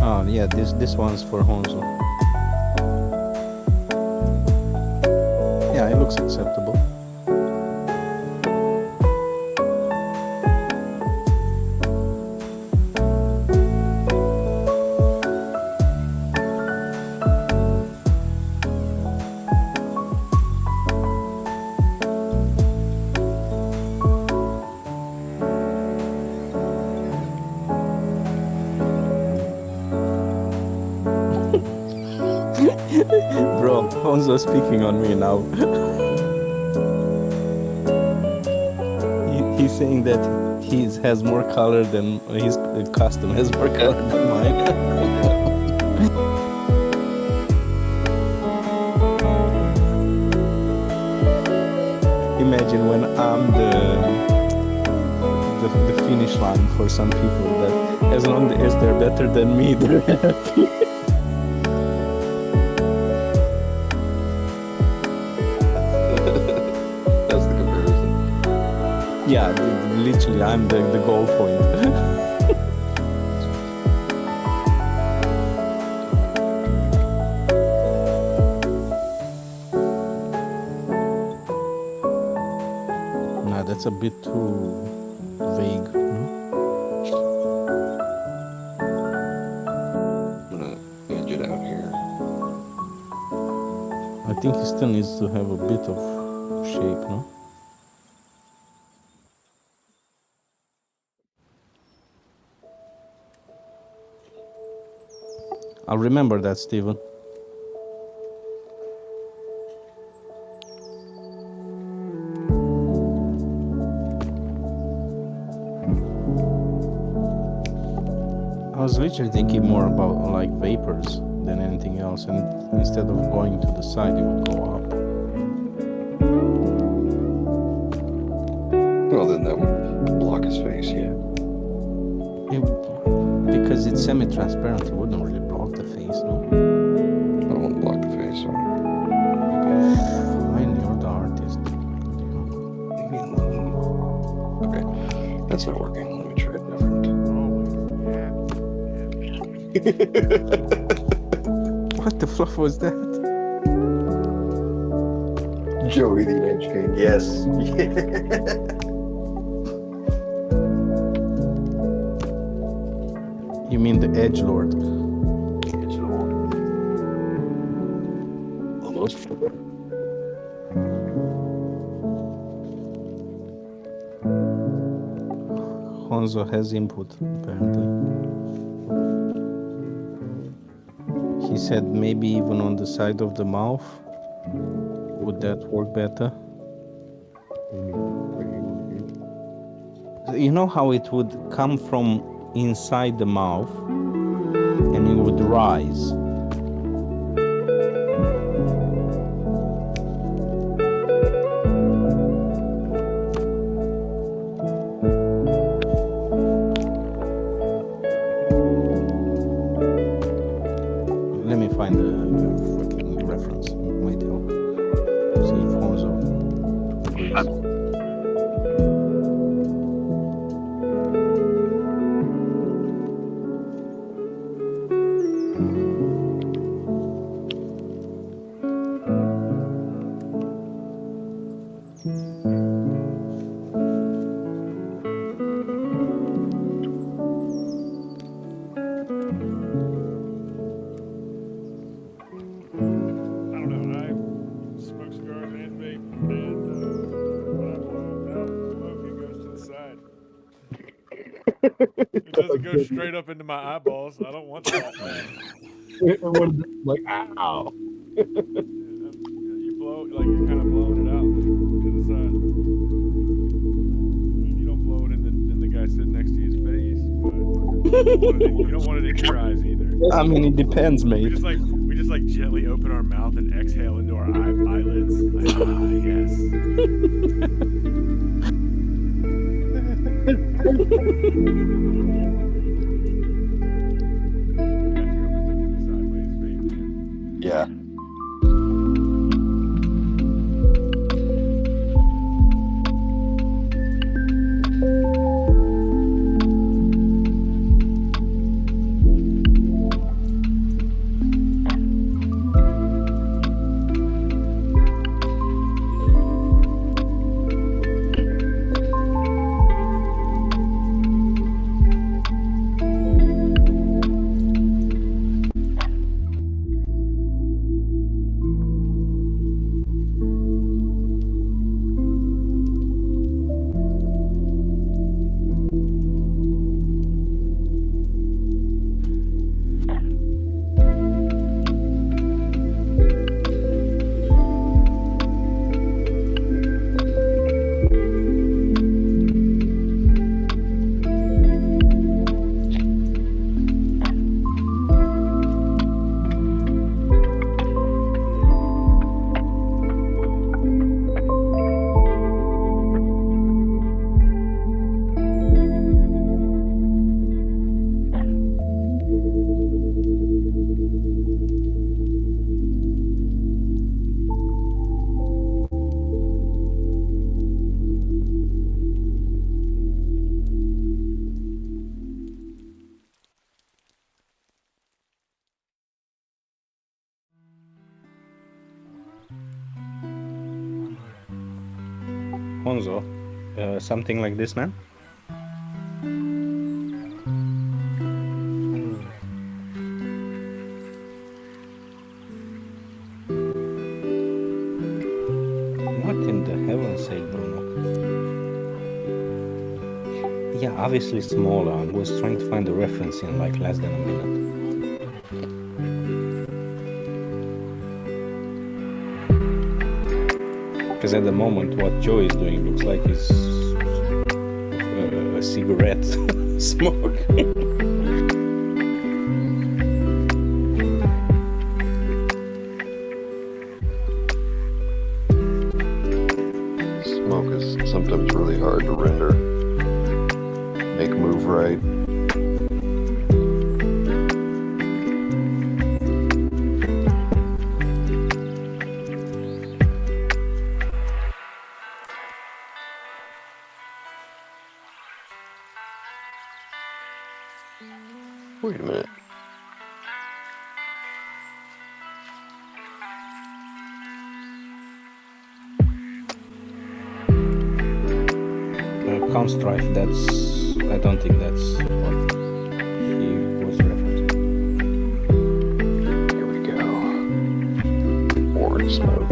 Speaker 1: Oh yeah, this one's for Honzo. Yeah, it looks acceptable. Bro, Honzo's speaking on me now. He's saying that his has more color than his custom has more color than mine. Imagine when I'm the finish line for some people, that as long as they're better than me, they're happy.
Speaker 2: That's the comparison.
Speaker 1: Yeah, literally, I'm the goal point. Nah, that's a bit too vague. No?
Speaker 2: I'm gonna edge it out here.
Speaker 1: I think he still needs to have a bit of shape, no? I'll remember that, Steven. I was literally thinking more about like vapors than anything else, and instead of going to the side, it would go up.
Speaker 2: Well, then that would block his face, yeah.
Speaker 1: semi-transparent wouldn't really block the face, no?
Speaker 2: I don't want to block the face. So
Speaker 1: Fine, you're the artist.
Speaker 2: okay, that's not working. Let me try it different.
Speaker 1: What the fluff was that?
Speaker 2: Joey the Edge King, yes.
Speaker 1: You mean the edgelord?
Speaker 2: Almost.
Speaker 1: Honzo has input, apparently. He said maybe even on the side of the mouth. Would that work better? You know how it would come from inside the mouth and it would rise? Let me find the fucking reference. It might help. See if Honzo agrees.
Speaker 3: I don't know. I smoke cigars and vape, and when I blow out the smoke, it goes to the side. It doesn't go straight up into my eyeballs. I don't want that.
Speaker 2: Like, ow.
Speaker 3: You blow, like you're kind of blowing it out to the side. I mean, you don't blow it in the guy sitting next to his face, but you don't want it in your eyes either.
Speaker 1: I mean, it depends, mate.
Speaker 3: We just like gently open our mouth and exhale into our eyelids. Like, yes.
Speaker 2: Yeah.
Speaker 1: Honzo, something like this, man? What in the heaven's sake, Bruno? Yeah, obviously smaller. I was trying to find the reference in like less than a minute. Because at the moment, what Joe is doing looks like he's a cigarette smoke.
Speaker 2: Smoke is sometimes really hard to render. Make move right.
Speaker 1: sound strife. I don't think that's what he was referencing.
Speaker 2: Here we go. Orange smoke.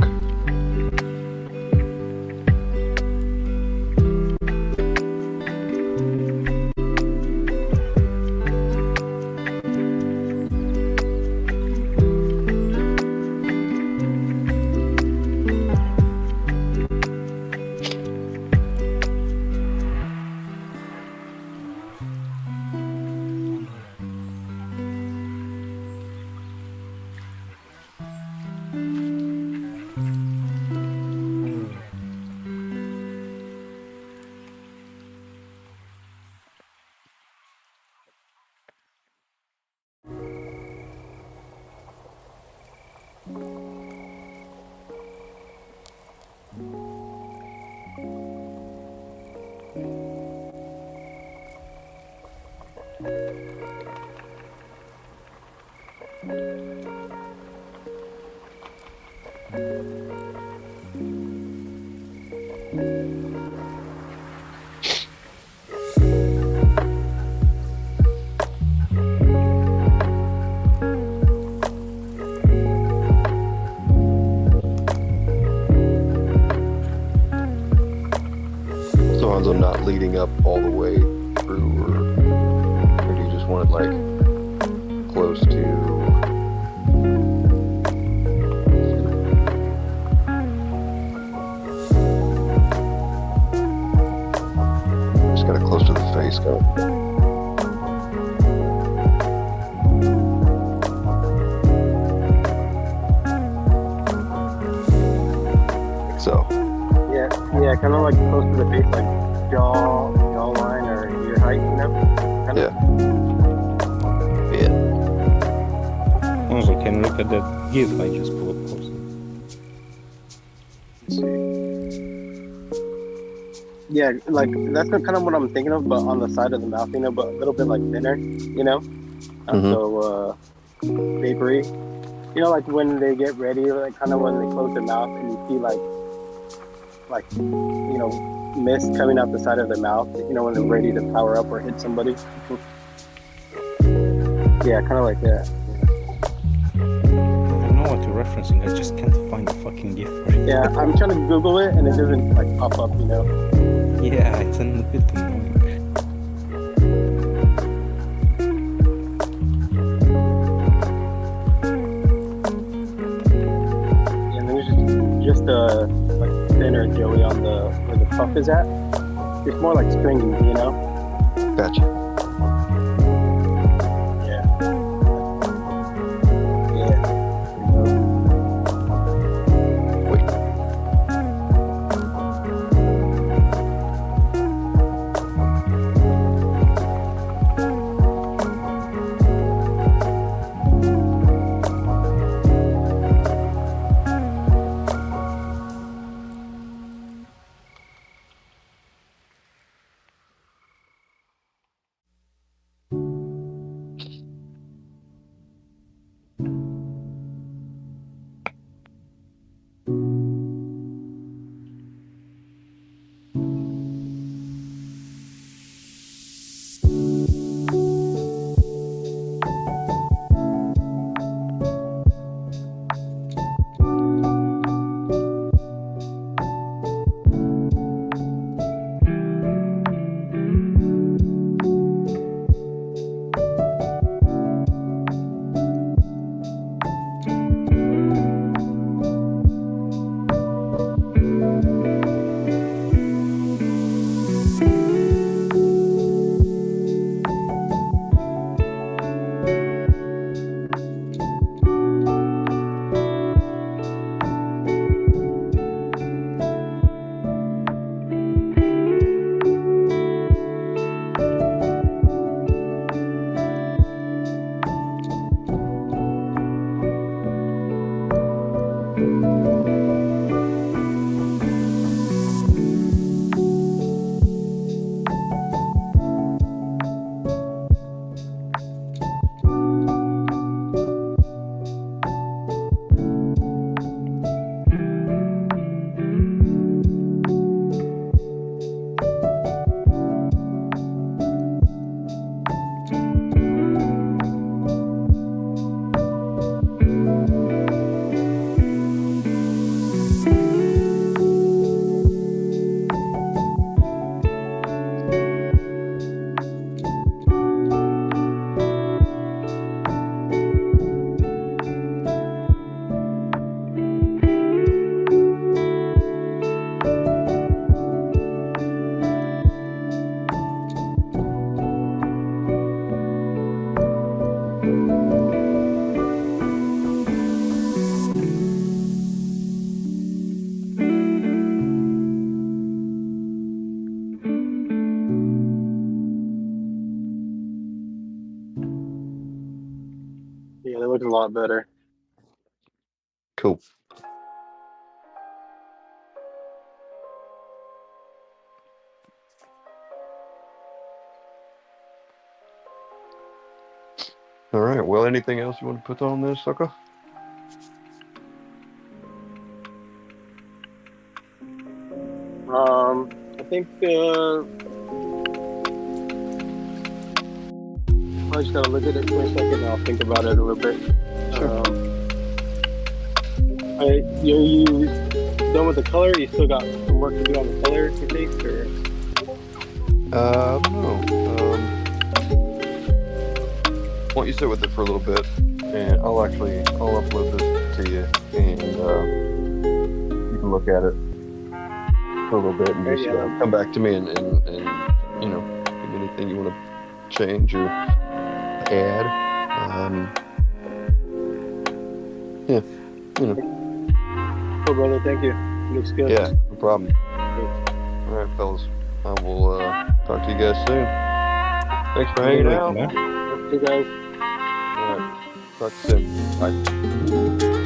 Speaker 2: So Hanzo, not leading up all the way through, or do you just want it like close to? Just got it close to the face, go. So.
Speaker 4: Yeah, kind of like close to the face, like jawline or ear height, you know?
Speaker 2: Yeah. Yeah.
Speaker 1: Also, can you look at that GIF I just posted?
Speaker 4: Let's see. Yeah, like that's kind of what I'm thinking of, but on the side of the mouth, you know, but a little bit like thinner, you know? Not so vapory. You know, like when they get ready, like kind of when they close their mouth and you see like you know, mist coming out the side of their mouth, you know, when they're ready to power up or hit somebody. Yeah, kind of like that.
Speaker 1: I don't know what you're referencing. I just can't find the fucking GIF.
Speaker 4: Yeah, I'm trying to Google it and it doesn't like pop up, you know.
Speaker 1: Yeah, it's a bit annoying.
Speaker 4: Yeah, and there's just like thinner Joey on where the puff is at. It's more like stringy, you know.
Speaker 2: Gotcha.
Speaker 4: Yeah, they look a lot better.
Speaker 2: Cool. All right. Well, anything else you want to put on this, sucker?
Speaker 4: I think I just gotta look at it for a second and I'll think about it a little bit.
Speaker 2: Sure.
Speaker 4: You done with the color? You still got some work to do on the color, you think? Or
Speaker 2: I don't know. Why don't you sit with it for a little bit, and I'll upload this to you, and you can look at it for a little bit and just come back to me and you know, give me anything you want to change or add. Yeah, you know.
Speaker 4: cool, brother. Thank you. Looks good.
Speaker 2: Yeah, no problem. All right, fellas. I will talk to you guys soon. Thanks for hanging out.
Speaker 4: You guys.
Speaker 2: All right. Talk to you soon. Bye.